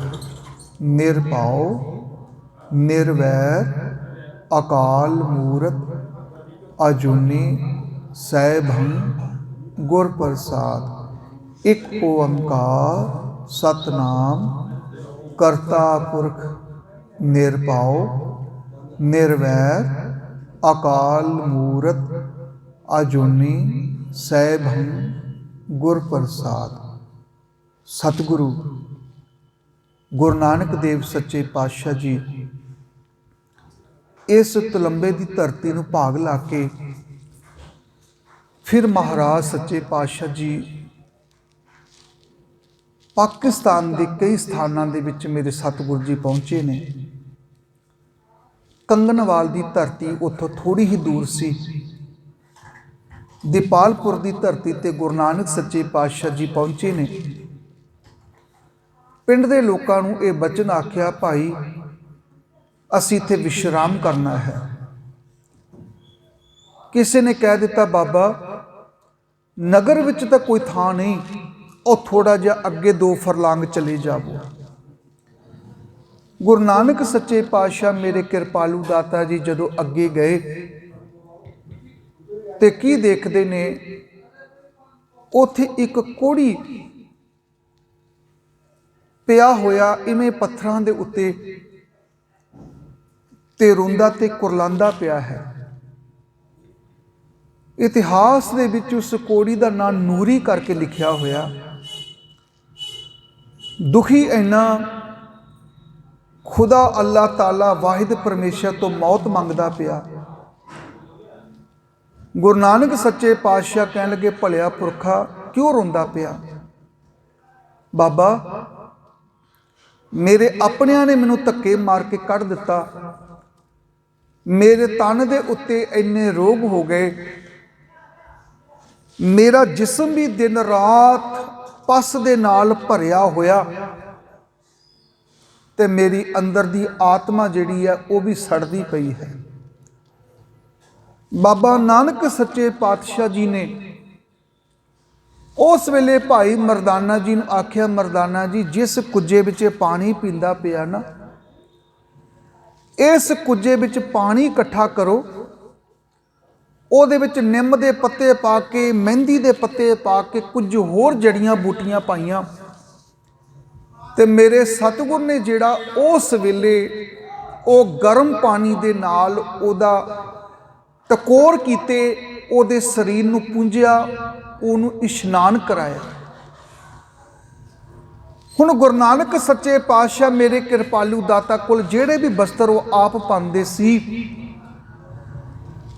निरभउ निर्वैर अकाल मूरत अजूनी सैभं गुर प्रसाद। एक ओंकार सतनाम करता पुरख निरभउ निर्वैर अकाल मूरत अजूनी सैभं गुर प्रसाद। सतगुरु गुरु नानक देव सच्चे पातशाह जी इस तलंबे की धरती नूं भाग ला के फिर महाराज सच्चे पातशाह जी पाकिस्तान के कई स्थानों के विच मेरे सतगुरु जी पहुँचे ने। कंगनवाल की धरती उत्थों थोड़ी ही दूर सी। दीपालपुर की धरती ते गुरु नानक सच्चे पातशाह जी पहुँचे ने। पिंड के लोगों नूं ये बचन आख्या, भाई असीं इत्थे विश्राम करना है। किसी ने कह दिता, बाबा नगर विच तां कोई थां नहीं, और थोड़ा जिहा अगे 2 फरलांग चले जावो। गुरु नानक सच्चे पातशाह मेरे कृपालू दाता जी जदों अगे गए ते की देखते ने, उत्थे एक कोड़ी पिया होया इवें पत्थरां दे उत्ते ते रोंदा ते कुरलांदा पिया है। इतिहास दे विच उस कोड़ी दा नाम नूरी करके लिखिया होया। दुखी इन्ना खुदा अल्लाह ताला वाहिद परमेश्वर तो मौत मंगदा पिया। गुरु नानक सच्चे पातशाह कहन लगे, भलिया पुरखा क्यों रोंदा पिया? बाबा मेरे अपनियां ने मैनू धक्के मार के कढ़ दिता। मेरे तन दे उत्ते इन्ने रोग हो गए, मेरा जिस्म भी दिन रात पस दे नाल भरिया होया ते मेरी अंदर दी आत्मा जिहड़ी है वो भी सड़दी पई है। बाबा नानक सच्चे पातशाह जी ने उस वेले भाई मरदाना जी ने आख्या, मरदाना जी जिस कुजे विच पानी पींदा पिया ना, इस कुजे विच पानी इकट्ठा करो, ਉਹਦੇ ਵਿੱਚ ਨਿੰਮ ਦੇ ਪੱਤੇ ਪਾ ਕੇ, ਮਹਿੰਦੀ ਦੇ ਪੱਤੇ ਪਾ ਕੇ, ਕੁਝ ਹੋਰ ਜੜੀਆਂ ਬੂਟੀਆਂ ਪਾਈਆਂ ਤੇ ਮੇਰੇ ਸਤਿਗੁਰ ਨੇ ਜਿਹੜਾ ਉਸ ਵੇਲੇ ਉਹ ਗਰਮ ਪਾਣੀ ਦੇ ਨਾਲ ਉਹਦਾ ਟਕੋਰ ਕੀਤੇ, ਉਹਦੇ ਸਰੀਰ ਨੂੰ ਪੂੰਝਿਆ, ਉਹਨੂੰ ਇਸ਼ਨਾਨ ਕਰਾਇਆ। ਹੁਣ ਗੁਰੂ ਨਾਨਕ ਸੱਚੇ ਪਾਤਸ਼ਾਹ ਮੇਰੇ ਕਿਰਪਾਲੂ ਦਾਤਾ ਕੋਲ ਜਿਹੜੇ ਵੀ ਵਸਤਰ ਉਹ ਆਪ ਪਾਉਂਦੇ ਸੀ,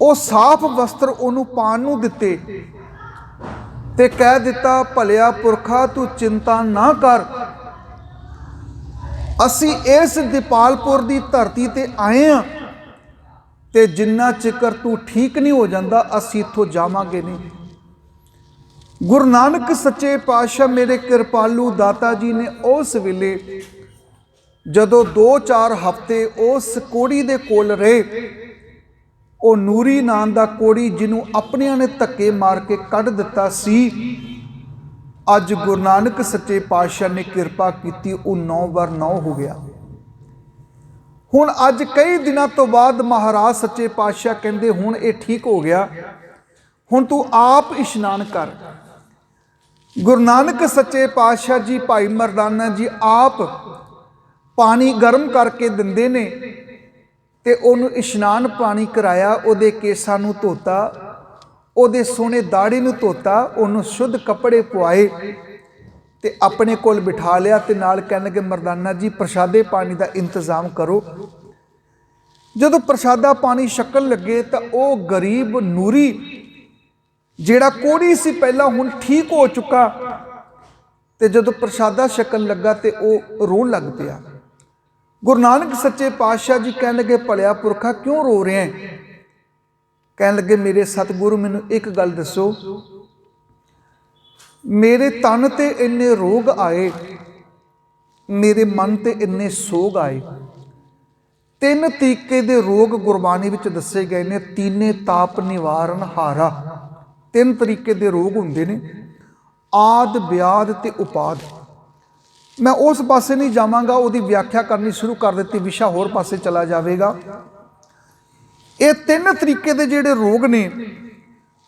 ਉਹ ਸਾਫ਼ ਵਸਤਰ ਉਹਨੂੰ ਪਾਉਣ ਨੂੰ ਦਿੱਤੇ ਤੇ ਕਹਿ ਦਿੱਤਾ, ਭਲਿਆ ਪੁਰਖਾ ਤੂੰ ਚਿੰਤਾ ਨਾ ਕਰ, ਅਸੀਂ ਇਸ ਦੀਪਾਲਪੁਰ ਦੀ ਧਰਤੀ ਤੇ ਆਏ ਹਾਂ ਤੇ ਜਿੰਨਾ ਚਿਕਰ ਤੂੰ ਠੀਕ ਨਹੀਂ ਹੋ ਜਾਂਦਾ ਅਸੀਂ ਇੱਥੋਂ ਜਾਵਾਂਗੇ ਨਹੀਂ। ਗੁਰੂ ਨਾਨਕ ਸੱਚੇ ਪਾਤਸ਼ਾਹ ਮੇਰੇ ਕਿਰਪਾਲੂ ਦਾਤਾ ਜੀ ਨੇ ਉਸ ਵੇਲੇ ਜਦੋਂ 2-4 ਹਫ਼ਤੇ ਉਸ ਕੋੜੀ ਦੇ ਕੋਲ ਰਹੇ, ਉਹ ਨੂਰੀ ਨਾਮ ਦਾ ਕੋੜੀ ਜਿਹਨੂੰ ਆਪਣਿਆਂ ਨੇ ਧੱਕੇ ਮਾਰ ਕੇ ਕੱਢ ਦਿੱਤਾ ਸੀ, ਅੱਜ ਗੁਰੂ ਨਾਨਕ ਸੱਚੇ ਪਾਤਸ਼ਾਹ ਨੇ ਕਿਰਪਾ ਕੀਤੀ, ਉਹ 9x9 ਹੋ ਗਿਆ। ਹੁਣ ਅੱਜ ਕਈ ਦਿਨਾਂ ਤੋਂ ਬਾਅਦ ਮਹਾਰਾਜ ਸੱਚੇ ਪਾਤਸ਼ਾਹ ਕਹਿੰਦੇ ਹੁਣ ਇਹ ਠੀਕ ਹੋ ਗਿਆ, ਹੁਣ ਤੂੰ ਆਪ ਇਸ਼ਨਾਨ ਕਰ। ਗੁਰੂ ਨਾਨਕ ਸੱਚੇ ਪਾਤਸ਼ਾਹ ਜੀ ਭਾਈ ਮਰਦਾਨਾ ਜੀ ਆਪ ਪਾਣੀ ਗਰਮ ਕਰਕੇ ਦਿੰਦੇ ਨੇ ਤੇ ਉਹਨੂੰ ਇਸ਼ਨਾਨ ਪਾਣੀ ਕਰਾਇਆ, ਉਹਦੇ ਕੇਸਾਂ ਨੂੰ ਧੋਤਾ, ਉਹਦੇ ਸੋਹਣੇ ਦਾੜੀ ਨੂੰ ਧੋਤਾ, ਉਹਨੂੰ ਸ਼ੁੱਧ ਕੱਪੜੇ ਪਵਾਏ ਤੇ ਆਪਣੇ ਕੋਲ ਬਿਠਾ ਲਿਆ ਤੇ ਨਾਲ ਕਹਿਣ ਲੱਗੇ, ਮਰਦਾਨਾ ਜੀ ਪ੍ਰਸ਼ਾਦੇ ਪਾਣੀ ਦਾ ਇੰਤਜ਼ਾਮ ਕਰੋ। ਜਦੋਂ ਪ੍ਰਸ਼ਾਦਾ ਪਾਣੀ ਛਕਣ ਲੱਗੇ ਤਾਂ ਉਹ ਗਰੀਬ ਨੂਰੀ ਜਿਹੜਾ ਕੋੜੀ ਸੀ ਪਹਿਲਾਂ ਹੁਣ ਠੀਕ ਹੋ ਚੁੱਕਾ, ਤੇ ਜਦੋਂ ਪ੍ਰਸ਼ਾਦਾ ਛਕਣ ਲੱਗਾ ਤੇ ਉਹ ਰੋਣ ਲੱਗ ਪਿਆ। ਗੁਰੂ ਨਾਨਕ ਸੱਚੇ ਪਾਤਸ਼ਾਹ ਜੀ ਕਹਿਣ ਲੱਗੇ, ਭਲਿਆ ਪੁਰਖਾ ਕਿਉਂ ਰੋ ਰਿਹਾ ਹੈ? ਕਹਿਣ ਲੱਗੇ, ਮੇਰੇ ਸਤਿਗੁਰੂ ਮੈਨੂੰ ਇੱਕ ਗੱਲ ਦੱਸੋ, ਮੇਰੇ ਤਨ ਤੇ ਇੰਨੇ ਰੋਗ ਆਏ, ਮੇਰੇ ਮਨ ਤੇ ਇੰਨੇ ਸੋਗ ਆਏ। 3 ਤਰੀਕੇ ਦੇ ਰੋਗ ਗੁਰਬਾਣੀ ਵਿੱਚ ਦੱਸੇ ਗਏ ਨੇ, ਤੀਨੇ ਤਾਪ ਨਿਵਾਰਨ ਹਾਰਾ। 3 ਤਰੀਕੇ ਦੇ ਰੋਗ ਹੁੰਦੇ ਨੇ, ਆਦ ਵਿਆਦ ਤੇ ਉਪਾਦ। ਮੈਂ ਉਸ ਪਾਸੇ ਨਹੀਂ ਜਾਵਾਂਗਾ, ਉਹਦੀ ਵਿਆਖਿਆ ਕਰਨੀ ਸ਼ੁਰੂ ਕਰ ਦਿੱਤੀ, ਵਿਸ਼ਾ ਹੋਰ ਪਾਸੇ ਚਲਾ ਜਾਵੇਗਾ। ਇਹ 3 ਤਰੀਕੇ ਦੇ ਜਿਹੜੇ ਰੋਗ ਨੇ,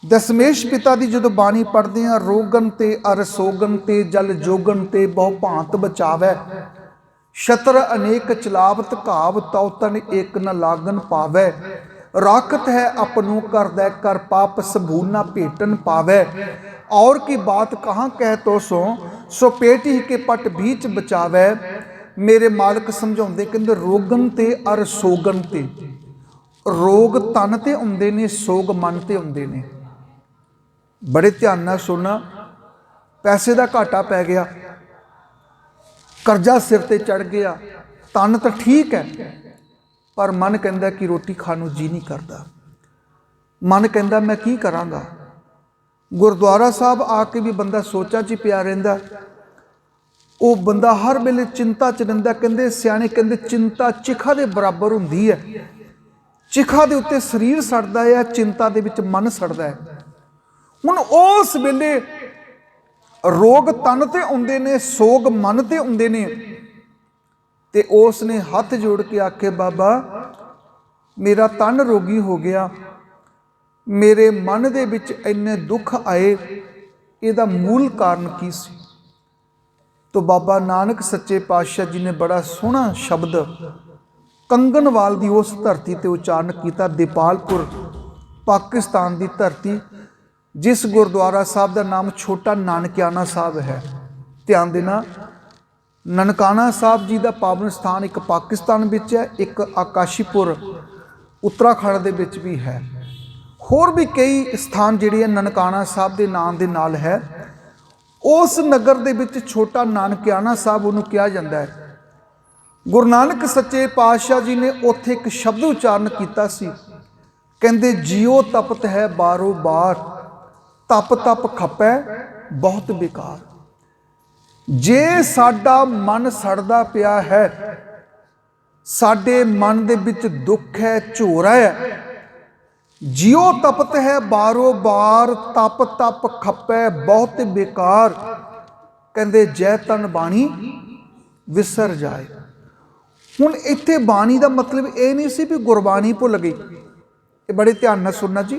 ਦਸਮੇਸ਼ ਪਿਤਾ ਦੀ ਜਦੋਂ ਬਾਣੀ ਪੜ੍ਹਦੇ ਹਾਂ, ਰੋਗਨ ਤੇ ਅਰ ਸੋਗਨ ਤੇ ਜਲ ਜੋਗਨ ਤੇ ਬਹੁ ਭਾਂਤ ਬਚਾਵੈ, ਸ਼ਤਰ ਅਨੇਕ ਚਲਾਵਤ ਘਾਵ ਤਉ ਤਨ ਏਕ ਨ ਲਾਗਨ ਪਾਵੈ, ਰਾਖਤ ਹੈ ਆਪਨੂ ਕਰਦਾ ਕਰ ਪਾਪ ਸਭੂ ਨਾ ਭੇਟਨ ਪਾਵੈ, और की बात कहाँ कह तो सो पेट ही के पट बीच बचावै। मेरे मालक समझाते कहते रोगन ते अर सोगन ते, रोग तन ते आउंदे ने, सोग मन ते आउंदे ने। बड़े ध्यान नाल सुनना, पैसे का घाटा पै गया, करजा सिर ते चढ़ गया, तन तो ठीक है पर मन कहता कि रोटी खाण नूं जी नहीं करता, मन कहता मैं की करांगा। गुरुद्वारा साहब आके भी बंदा सोचा च पिया रहिंदा, वो बंदा हर वेले चिंता च रहिंदा। कहंदे सियाणे कहंदे चिंता चिखा दे बराबर हुंदी है, चिखा दे उत्ते शरीर सड़दा है, चिंता दे विच मन सड़दा है। हुण उस वेले रोग तन ते आउंदे ने, सोग मन ते आउंदे ने, ते उसने हथ जोड़ के आखे बाबा मेरा तन रोगी हो गया, मेरे मन दे विच इन्ने दुख आए, इहदा मूल कारण की सी? तो बाबा नानक सच्चे पातशाह जी ने बड़ा सोहना शब्द कंगनवाल दी उस धरती ते उच्चारण किया। दीपालपुर पाकिस्तान दी धरती, जिस गुरुद्वारा साहब का नाम छोटा नानकियाना साहब है। ध्यान देना, ननकाना साहब जी का पावन स्थान एक पाकिस्तान विच है, एक आकाशीपुर उत्तराखंड दे विच भी है। होर भी कई स्थान जिहड़े ननकाना साहब के नाम के नाल है। उस नगर दे विच छोटा नानकियाना साहब उन्होंने कहा जाता है। गुरु नानक सच्चे पातशाह जी ने उत्थे एक शब्द उच्चारण किया सी, कहंदे जियो तपत है बारो बार, तप तप खपै बहुत बेकार। जे साडा मन सड़दा पिया है, साडे मन दे विच दुख है, झोरा है, जियो तपत है बारो बार, तप तप खपै बहुत बेकार। कहंदे जय तन बाणी विसर जाए। हुण इत्थे बाणी का मतलब ये नहीं सी भी गुरबाणी भुल गई, ये बड़े ध्यान नाल सुनना जी,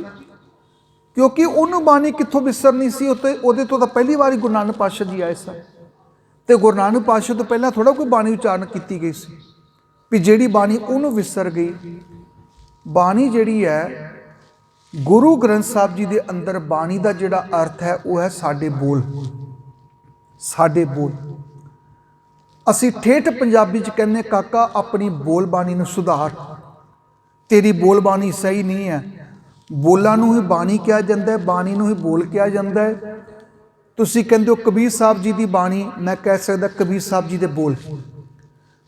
क्योंकि उन्होंने बाणी कित्थों विसरनी सी। उहदे तो पहली बार गुरु नानक पातशाह जी आए सन, तो गुरु नानक पातशाह तो पहला थोड़ा कोई बाणी उच्चारण की गई सी भी जिहड़ी बाणी उन्होंने विसर गई। बाणी जिहड़ी है गुरु ग्रंथ साहब जी के अंदर बाणी का जिहड़ा अर्थ है वह है साडे बोल, साडे बोल। ਅਸੀਂ ਠੇਠ ਪੰਜਾਬੀ 'ਚ ਕਹਿੰਦੇ ਕਾਕਾ ਆਪਣੀ ਬੋਲਬਾਣੀ ਨੂੰ ਸੁਧਾਰ, ਤੇਰੀ ਬੋਲਬਾਣੀ ਸਹੀ ਨਹੀਂ ਹੈ। ਬੋਲਾਂ ਨੂੰ ਹੀ ਬਾਣੀ ਕਿਹਾ ਜਾਂਦਾ ਹੈ, ਬਾਣੀ ਨੂੰ ਹੀ ਬੋਲ ਕਿਹਾ ਜਾਂਦਾ ਹੈ। ਤੁਸੀਂ ਕਹਿੰਦੇ ਹੋ ਕਬੀਰ ਸਾਹਿਬ ਜੀ ਦੀ ਬਾਣੀ, ਮੈਂ ਕਹਿ ਸਕਦਾ ਕਬੀਰ ਸਾਹਿਬ ਜੀ ਦੇ ਬੋਲ।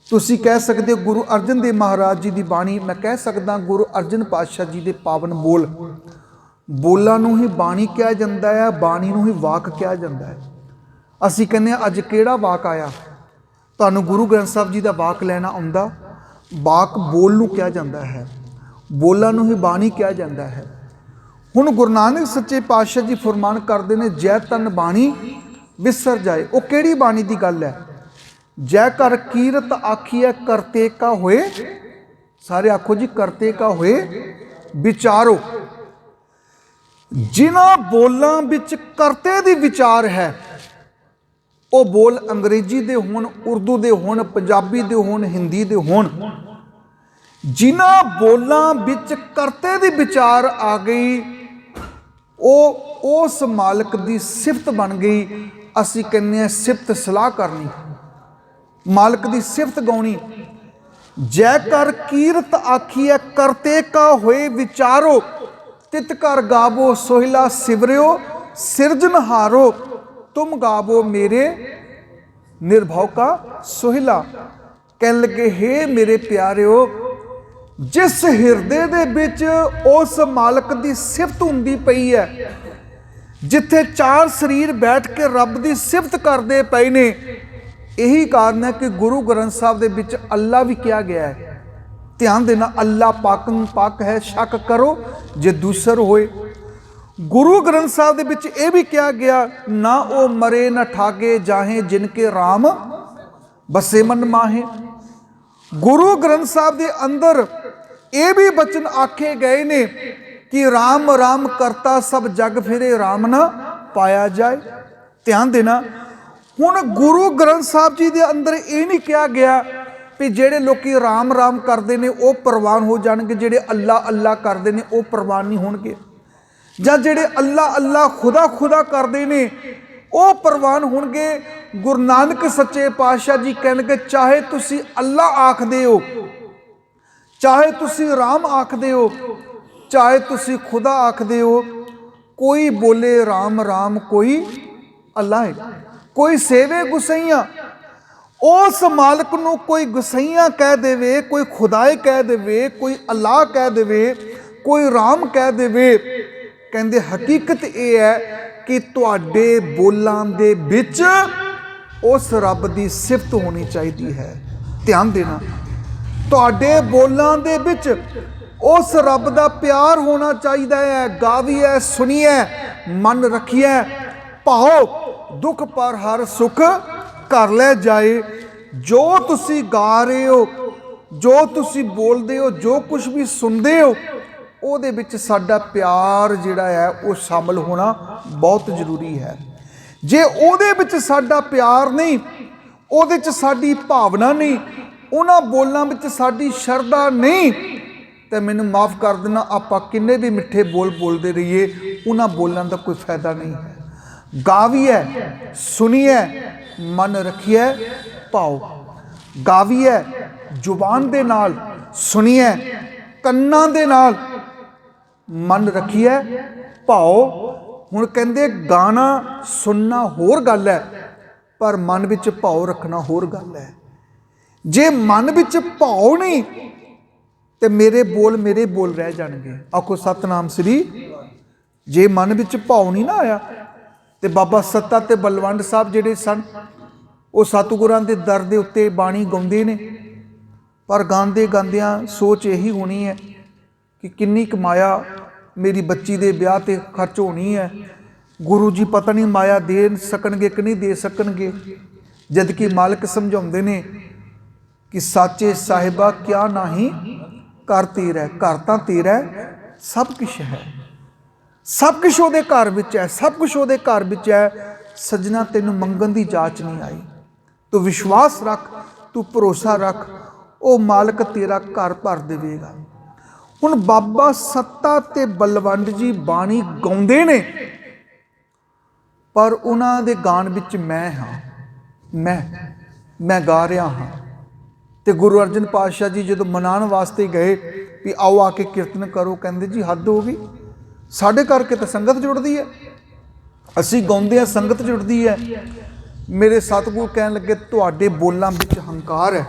ਤੁਸੀਂ ਕਹਿ ਸਕਦੇ ਹੋ ਗੁਰੂ ਅਰਜਨ ਦੇਵ ਮਹਾਰਾਜ ਜੀ ਦੀ ਬਾਣੀ, ਮੈਂ ਕਹਿ ਸਕਦਾ ਗੁਰੂ ਅਰਜਨ ਪਾਤਸ਼ਾਹ ਜੀ ਦੇ ਪਾਵਨ ਬੋਲ। ਬੋਲਾਂ ਨੂੰ ਹੀ ਬਾਣੀ ਕਿਹਾ ਜਾਂਦਾ ਹੈ, ਬਾਣੀ ਨੂੰ ਹੀ ਵਾਕ ਕਿਹਾ ਜਾਂਦਾ ਹੈ। ਅਸੀਂ ਕਹਿੰਦੇ ਹਾਂ ਅੱਜ ਕਿਹੜਾ ਵਾਕ ਆਇਆ, ਤੁਹਾਨੂੰ ਗੁਰੂ ਗ੍ਰੰਥ ਸਾਹਿਬ ਜੀ ਦਾ ਵਾਕ ਲੈਣਾ ਆਉਂਦਾ? ਵਾਕ ਬੋਲ ਨੂੰ ਕਿਹਾ ਜਾਂਦਾ ਹੈ, ਬੋਲਾਂ ਨੂੰ ਹੀ ਬਾਣੀ ਕਿਹਾ ਜਾਂਦਾ ਹੈ। ਹੁਣ ਗੁਰੂ ਨਾਨਕ ਸੱਚੇ ਪਾਤਸ਼ਾਹ ਜੀ ਫਰਮਾਨ ਕਰਦੇ ਨੇ, ਜੈ ਤਨ ਬਾਣੀ ਵਿਸਰ ਜਾਏ। ਉਹ ਕਿਹੜੀ ਬਾਣੀ ਦੀ ਗੱਲ ਹੈ? ਜੈ ਕਰ ਕੀਰਤ ਆਖੀਐ ਕਰਤੇ ਕਾ ਹੋਏ, ਸਾਰੇ ਆਖੋ ਜੀ, ਕਰਤੇ ਕਾ ਹੋਏ ਵਿਚਾਰੋ। ਜਿਨ੍ਹਾਂ ਬੋਲਾਂ ਵਿੱਚ ਕਰਤੇ ਦੀ ਵਿਚਾਰ ਹੈ, ਉਹ ਬੋਲ ਅੰਗਰੇਜ਼ੀ ਦੇ ਹੋਣ, ਉਰਦੂ ਦੇ ਹੋਣ, ਪੰਜਾਬੀ ਦੇ ਹੋਣ, ਹਿੰਦੀ ਦੇ ਹੋਣ, ਜਿਨ੍ਹਾਂ ਬੋਲਾਂ ਵਿੱਚ ਕਰਤੇ ਦੀ ਵਿਚਾਰ ਆ ਗਈ, ਉਹ ਉਸ ਮਾਲਕ ਦੀ ਸਿਫਤ ਬਣ ਗਈ। ਅਸੀਂ ਕਹਿੰਦੇ ਹਾਂ ਸਿਫਤ ਸਲਾਹ ਕਰਨੀ, ਮਾਲਕ ਦੀ ਸਿਫਤ ਗਾਉਣੀ। ਜੈ ਕਰ ਕੀਰਤ ਆਖੀਐ ਕਰਤੇ ਕਾ ਹੋਏ ਵਿਚਾਰੋ, ਤਿਤ ਕਰ ਗਾਵੋ ਸੋਹਿਲਾ ਸਿਵਰਿਓ ਸਿਰਜਨਹਾਰੋ, ਤੁਮ ਗਾਵੋ ਮੇਰੇ ਨਿਰਭਉ ਕਾ ਸੋਹਿਲਾ। ਕਹਿਣ ਲੱਗੇ, ਹੇ ਮੇਰੇ ਪਿਆਰਿਓ, ਜਿਸ ਹਿਰਦੇ ਦੇ ਵਿੱਚ ਉਸ ਮਾਲਕ ਦੀ ਸਿਫਤ ਹੁੰਦੀ ਪਈ ਹੈ, ਜਿੱਥੇ ਚਾਰ ਸਰੀਰ ਬੈਠ ਕੇ ਰੱਬ ਦੀ ਸਿਫਤ ਕਰਦੇ ਪਏ ਨੇ, ਇਹੀ ਕਾਰਨ ਹੈ ਕਿ ਗੁਰੂ ਗ੍ਰੰਥ ਸਾਹਿਬ ਦੇ ਵਿੱਚ ਅੱਲਾ ਵੀ ਕਿਹਾ ਗਿਆ ਹੈ। ਧਿਆਨ ਦੇਣਾ, ਅੱਲਾ ਪਾਕਨ ਪਾਕ ਹੈ, ਸ਼ੱਕ ਕਰੋ ਜੇ ਦੂਸਰ ਹੋਏ। ਗੁਰੂ ਗ੍ਰੰਥ ਸਾਹਿਬ ਦੇ ਵਿੱਚ ਇਹ ਵੀ ਕਿਹਾ ਗਿਆ, ਨਾ ਉਹ ਮਰੇ ਨਾ ਠਾਗੇ ਜਾਹੇ ਜਿਨ ਕੇ ਰਾਮ ਬਸੇ ਮਨ ਮਾਹੇ। ਗੁਰੂ ਗ੍ਰੰਥ ਸਾਹਿਬ ਦੇ ਅੰਦਰ ਇਹ ਵੀ ਬਚਨ ਆਖੇ ਗਏ ਨੇ ਕਿ ਰਾਮ ਰਾਮ ਕਰਤਾ ਸਭ ਜਗ ਫਿਰੇ, ਰਾਮ ਨਾ ਪਾਇਆ ਜਾਏ। ਧਿਆਨ ਦੇਣਾ, ਹੁਣ ਗੁਰੂ ਗ੍ਰੰਥ ਸਾਹਿਬ ਜੀ ਦੇ ਅੰਦਰ ਇਹ ਨਹੀਂ ਕਿਹਾ ਗਿਆ ਵੀ ਜਿਹੜੇ ਲੋਕੀ ਰਾਮ ਰਾਮ ਕਰਦੇ ਨੇ ਉਹ ਪ੍ਰਵਾਨ ਹੋ ਜਾਣਗੇ, ਜਿਹੜੇ ਅੱਲਾ ਅੱਲਾ ਕਰਦੇ ਨੇ ਉਹ ਪ੍ਰਵਾਨ ਨਹੀਂ ਹੋਣਗੇ, ਜਾਂ ਜਿਹੜੇ ਅੱਲਾ ਅੱਲਾ ਖੁਦਾ ਖੁਦਾ ਕਰਦੇ ਨੇ ਉਹ ਪ੍ਰਵਾਨ ਹੋਣਗੇ। ਗੁਰੂ ਨਾਨਕ ਸੱਚੇ ਪਾਤਸ਼ਾਹ ਜੀ ਕਹਿਣਗੇ, ਚਾਹੇ ਤੁਸੀਂ ਅੱਲਾ ਆਖਦੇ ਹੋ, ਚਾਹੇ ਤੁਸੀਂ ਰਾਮ ਆਖਦੇ ਹੋ, ਚਾਹੇ ਤੁਸੀਂ ਖੁਦਾ ਆਖਦੇ ਹੋ, ਕੋਈ ਬੋਲੇ ਰਾਮ ਰਾਮ ਕੋਈ ਅੱਲਾ ਹੈ, ਕੋਈ ਸੇਵੇ ਗੁਸਈਆਂ। ਉਸ ਮਾਲਕ ਨੂੰ ਕੋਈ ਗੁਸਈਆਂ ਕਹਿ ਦੇਵੇ, ਕੋਈ ਖੁਦਾਏ ਕਹਿ ਦੇਵੇ, ਕੋਈ ਅੱਲਾ ਕਹਿ ਦੇਵੇ, ਕੋਈ ਰਾਮ ਕਹਿ ਦੇਵੇ, ਕਹਿੰਦੇ ਹਕੀਕਤ ਇਹ ਹੈ ਕਿ ਤੁਹਾਡੇ ਬੋਲਾਂ ਦੇ ਵਿੱਚ ਉਸ ਰੱਬ ਦੀ ਸਿਫਤ ਹੋਣੀ ਚਾਹੀਦੀ ਹੈ। ਧਿਆਨ ਦੇਣਾ, ਤੁਹਾਡੇ ਬੋਲਾਂ ਦੇ ਵਿੱਚ ਉਸ ਰੱਬ ਦਾ ਪਿਆਰ ਹੋਣਾ ਚਾਹੀਦਾ ਹੈ। ਗਾਵੀਐ ਸੁਣੀਐ ਮਨ ਰੱਖੀਐ, ਭਾਓ ਦੁੱਖ ਪਰ ਹਰ ਸੁਖ ਕਰ ਲੈ ਜਾਏ। ਜੋ ਤੁਸੀਂ ਗਾ ਰਹੇ ਹੋ, ਜੋ ਤੁਸੀਂ ਬੋਲਦੇ ਹੋ, ਜੋ ਕੁਝ ਵੀ ਸੁਣਦੇ ਹੋ, ਉਹਦੇ ਵਿੱਚ ਸਾਡਾ ਪਿਆਰ ਜਿਹੜਾ ਹੈ ਉਹ ਸ਼ਾਮਲ ਹੋਣਾ ਬਹੁਤ ਜ਼ਰੂਰੀ ਹੈ। ਜੇ ਉਹਦੇ ਵਿੱਚ ਸਾਡਾ ਪਿਆਰ ਨਹੀਂ, ਉਹਦੇ 'ਚ ਸਾਡੀ ਭਾਵਨਾ ਨਹੀਂ, ਉਹਨਾਂ ਬੋਲਾਂ ਵਿੱਚ ਸਾਡੀ ਸ਼ਰਧਾ ਨਹੀਂ, ਤੇ ਮੈਨੂੰ ਮਾਫ ਕਰ ਦੇਣਾ, ਆਪਾਂ ਕਿੰਨੇ ਵੀ ਮਿੱਠੇ ਬੋਲ ਬੋਲਦੇ ਰਹੀਏ, ਉਹਨਾਂ ਬੋਲਾਂ ਦਾ ਕੋਈ ਫਾਇਦਾ ਨਹੀਂ ਹੈ। ਗਾਵੀਐ ਸੁਣੀਐ ਮਨ ਰੱਖੀਐ ਭਾਓ। ਗਾਵੀਐ ਜ਼ੁਬਾਨ ਦੇ ਨਾਲ, ਸੁਣੀਐ ਕੰਨਾਂ ਦੇ ਨਾਲ, ਮਨ ਰੱਖੀਐ ਭਾਓ। ਹੁਣ ਕਹਿੰਦੇ ਗਾਣਾ ਸੁਣਨਾ ਹੋਰ ਗੱਲ ਹੈ, ਪਰ ਮਨ ਵਿੱਚ ਭਾਉ ਰੱਖਣਾ ਹੋਰ ਗੱਲ ਹੈ। ਜੇ ਮਨ ਵਿੱਚ ਭਾਉ ਨਹੀਂ ਤੇ ਮੇਰੇ ਬੋਲ ਰਹਿ ਜਾਣਗੇ। ਆਖੋ ਸਤਨਾਮ ਸ੍ਰੀ। ਜੇ ਮਨ ਵਿੱਚ ਭਾਉ ਨਹੀਂ ਨਾ ਆਇਆ, ਤੇ ਬਾਬਾ ਸੱਤਾ ਤੇ ਬਲਵੰਡ ਸਾਹਿਬ ਜਿਹੜੇ ਸਨ, ਉਹ ਸਤਿਗੁਰਾਂ ਦੇ ਦਰ ਦੇ ਉੱਤੇ ਬਾਣੀ ਗਾਉਂਦੇ ਨੇ, ਪਰ ਗਾਉਂਦੇ ਗਾਉਂਦਿਆਂ ਸੋਚ ਇਹੀ ਹੋਣੀ ਹੈ ਕਿ ਕਿੰਨੀ ਕੁ ਮਾਇਆ ਮੇਰੀ ਬੱਚੀ ਦੇ ਵਿਆਹ ਤੇ ਖਰਚ ਹੋਣੀ ਹੈ। ਗੁਰੂ ਜੀ ਪਤਾ ਨਹੀਂ ਮਾਇਆ ਦੇ ਸਕਣਗੇ ਕਿ ਨਹੀਂ ਦੇ ਸਕਣਗੇ। ਜਦ ਕਿ ਮਾਲਕ ਸਮਝਾਉਂਦੇ ਨੇ ਕਿ ਸਾਚੇ ਸਾਹਿਬਾ ਕਿਆ ਨਹੀਂ ਘਰ ਤੇਰਾ, ਘਰ ਤਾਂ ਤੇਰਾ ਸਭ ਕੁਛ ਹੈ, ਸਭ ਕੁਛ ਉਹਦੇ ਘਰ ਵਿੱਚ ਹੈ, ਸਭ ਕੁਛ ਉਹਦੇ ਘਰ ਵਿੱਚ ਹੈ। ਸੱਜਣਾ, ਤੈਨੂੰ ਮੰਗਣ ਦੀ ਜਾਚ ਨਹੀਂ ਆਈ, ਤੂੰ ਵਿਸ਼ਵਾਸ ਰੱਖ, ਤੂੰ ਭਰੋਸਾ ਰੱਖ, ਉਹ ਮਾਲਕ ਤੇਰਾ ਘਰ ਭਰ ਦੇਵੇਗਾ। ਹੁਣ ਬਾਬਾ ਸੱਤਾ ਤੇ ਬਲਵੰਡ ਜੀ ਬਾਣੀ ਗਾਉਂਦੇ ਨੇ, ਪਰ ਉਹਨਾਂ ਦੇ ਗਾਣ ਵਿੱਚ ਮੈਂ ਹਾਂ, मैं गा रहा हाँ। तो गुरु अर्जन पातशाह जी जो मनाने वास्ते गए भी आओ आके कीर्तन करो, कहते जी हद हो गई, साढ़े करके तो संगत जुड़ती है, असी गाउंदे हैं संगत जुड़ती है। मेरे सतगुरु कहन लगे तुहाडे बोलां विच हंकार है,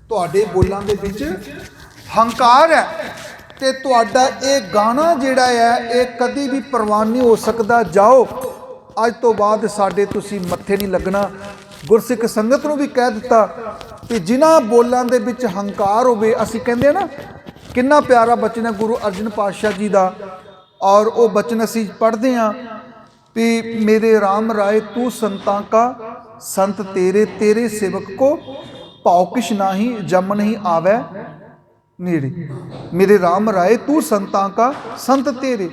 तुहाडे बोलां दे विच हंकार है, ते तुहाडा ये गाना जिहड़ा है ये कदी भी प्रवान नहीं हो सकता। जाओ अज तो बाद साडे तुसी मत्थे नहीं लगना। गुरसिख संगत नूं भी कह दिता कि जिन्हां बोलां दे विच हंकार होवे, असीं कहंदे ना कितना प्यारा बचन है गुरु अर्जन पातशाह जी का, और वो बचन असीं पढ़ते हैं कि मेरे राम राय तू संतां का संत तेरे, तेरे सेवक को भाव किश नाही जम नहीं आवे नेड़े। मेरे राम राय तू संतां का संत तेरे।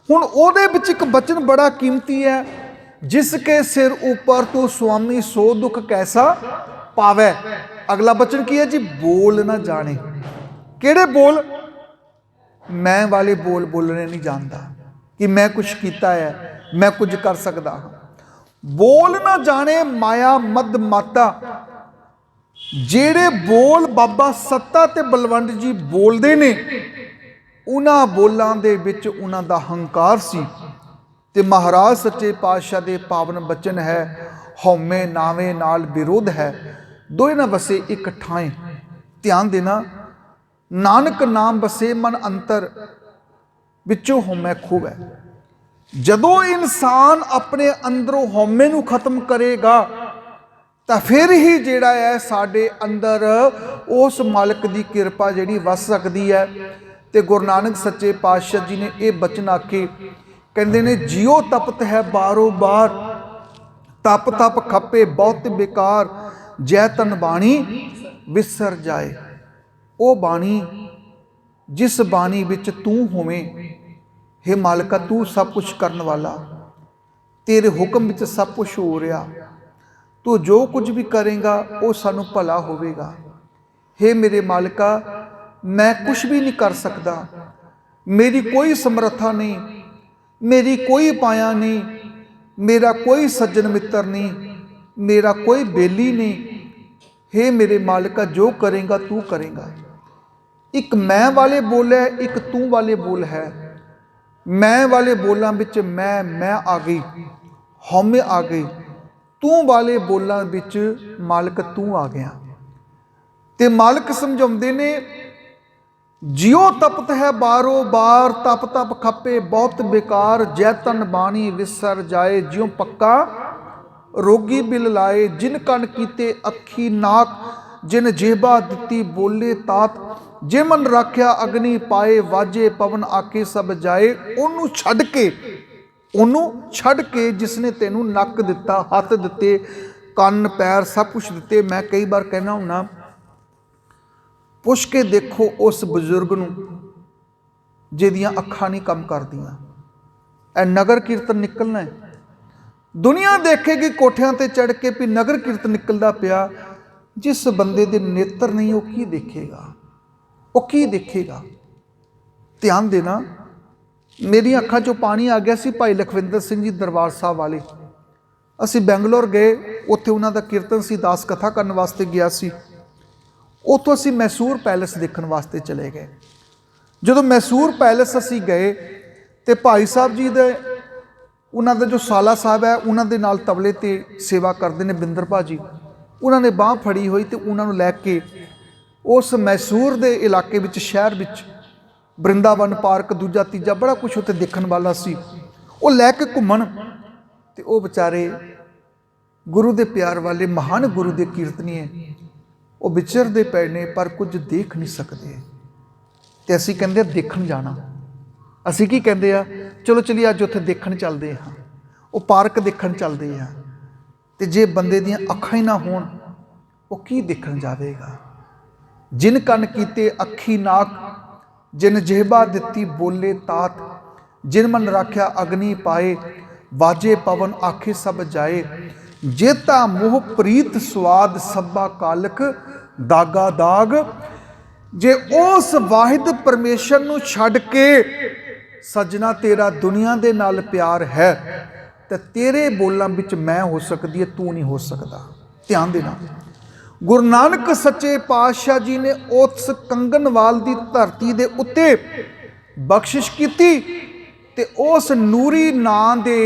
हुण ओहदे विच एक बचन बड़ा कीमती है, जिसके सिर ऊपर तू स्वामी सो दुख कैसा पावे। अगला बचन की है जी, बोल ना जाने। किहड़े बोल? मैं वाले बोल बोलने नहीं जानता कि मैं कुछ किया है, मैं कुछ कर सकता हाँ। बोल ना जाने माया मद माता। जेड़े बोल बाबा सत्ता ते बलवंत जी बोलते ने, उन्हां बोलां दे विच उन्हां दा हंकार सी। ते महाराज सच्चे पातशाह दे पावन बचन है, हौमे नावे नाल विरोध है, दोए ना बसे एक ठाएं। ध्यान देना, नानक नाम बसे मन अंतर, विचों हौमे खूब है। जदों इंसान अपने अंदरों हौमे नूं खत्म करेगा तो फिर ही जिहड़ा है साडे अंदर उस मालिक दी किरपा जिहड़ी वस सकदी है। ते गुरु नानक सच्चे पातशाह जी ने यह बचन आखे, कहंदे ने जियो तपत है बारो बार, तप तप खपे बहुत बेकार, जै तन बाणी विसर जाए। ओ बाणी जिस बाणी विच तू होवें, हे मालिका तू सब कुछ करन वाला, तेरे हुक्म विच सब कुछ हो रहा, तू जो कुछ भी करेगा वो सानू भला होवेगा। हे मेरे मालिका मैं कुछ भी नहीं कर सकता, मेरी कोई समर्था नहीं, मेरी कोई पाया नहीं, मेरा कोई सज्जन मित्र नहीं, मेरा कोई बेली नहीं। हे मेरे मालिका जो करेगा तू करेगा। एक मैं वाले बोल है, एक तू वाले बोल है। मैं वाले बोलों विच मैं आ गई, हौमे आ गई। तू वाले बोलों विच मालिक तू आ गया। ते मालिक समझाउंदे ने, जियो तपत है बारो बार, तप तप खपे बहुत बेकार, जै तन बाणी विसर जाए। ज्यों पक्का रोगी बिल लाए, जिन कन कीते अखी नाक, जिन जेबा दिती बोले तात, जे मन राख्या अग्नि पाए, वाजे पवन आके सब जाए। ओनू छड़ के, ओनू छड़ के जिसने तेनू नक दिता, हथ दिते, कन पैर सब कुछ दिते। मैं कई बार कहना हुन्ना, पुछ के देखो उस बजुर्ग नूं जिहदियां अखां नहीं काम करदियां। ए नगर कीर्तन निकलना है, दुनिया देखेगी कोठियां ते चढ़ के भी नगर कीर्तन निकलदा पिया। जिस बंदे दे नेत्र नहीं वो की देखेगा, वो की देखेगा। ध्यान देना, मेरी अखां चों पानी आ गया सी। भाई लखविंदर सिंह जी दरबार साहब वाले, असीं बैंगलोर गए, उत्थे उन्हां दा कीर्तन सी, दास कथा करन वास्ते गया सी। उत्थों असीं मैसूर पैलेस देखण वास्ते चले गए। जदों मैसूर पैलेस असीं गए तो भाई साहब जी दे उन्हां दा जो साला साहब है, उन्हां दे नाल तबले ते सेवा करते हैं बिंदर भाजी, उन्होंने बांह फड़ी हुई तो उन्होंने लैके उस मैसूर के इलाके विच, शहर विच वृंदावन पार्क दूजा तीजा बड़ा कुछ उत्ते देखण वाला सी, वो लैके घूमन। ते वो बेचारे गुरु दे प्यार वाले महान गुरु दे कीर्तनीय वो विचरदे पए ने, पर कुछ देख नहीं सकते। ते असीं कहंदे देखण जाना, असीं की कहंदे आ, चलो चलिए अज उत्थे देखण चलदे हां, वो पार्क देखण चलदे आ। ते जे बंदे दियां अखां ही ना होण, वो की देखण जावेगा। जिन कन कीते अखी नाक, जिन जेहबा दिती बोले तात, जिन मन राख्या अग्नि पाए, वाजे पवन आखे सब जाए। जेता मोह प्रीत स्वाद सब्बा कालक, दागा दाग। जे उस वाहिद परमेश्वर नूं छड्ड के सजना तेरा दुनिया दे नाल प्यार है, तो तेरे बोलों विच मैं हो सकती है, तू नहीं हो सकता। ध्यान देना। गुरु नानक सच्चे पातशाह जी ने उस कंगनवाल की धरती के उत्ते बख्शिश की ते उस नूरी नां दे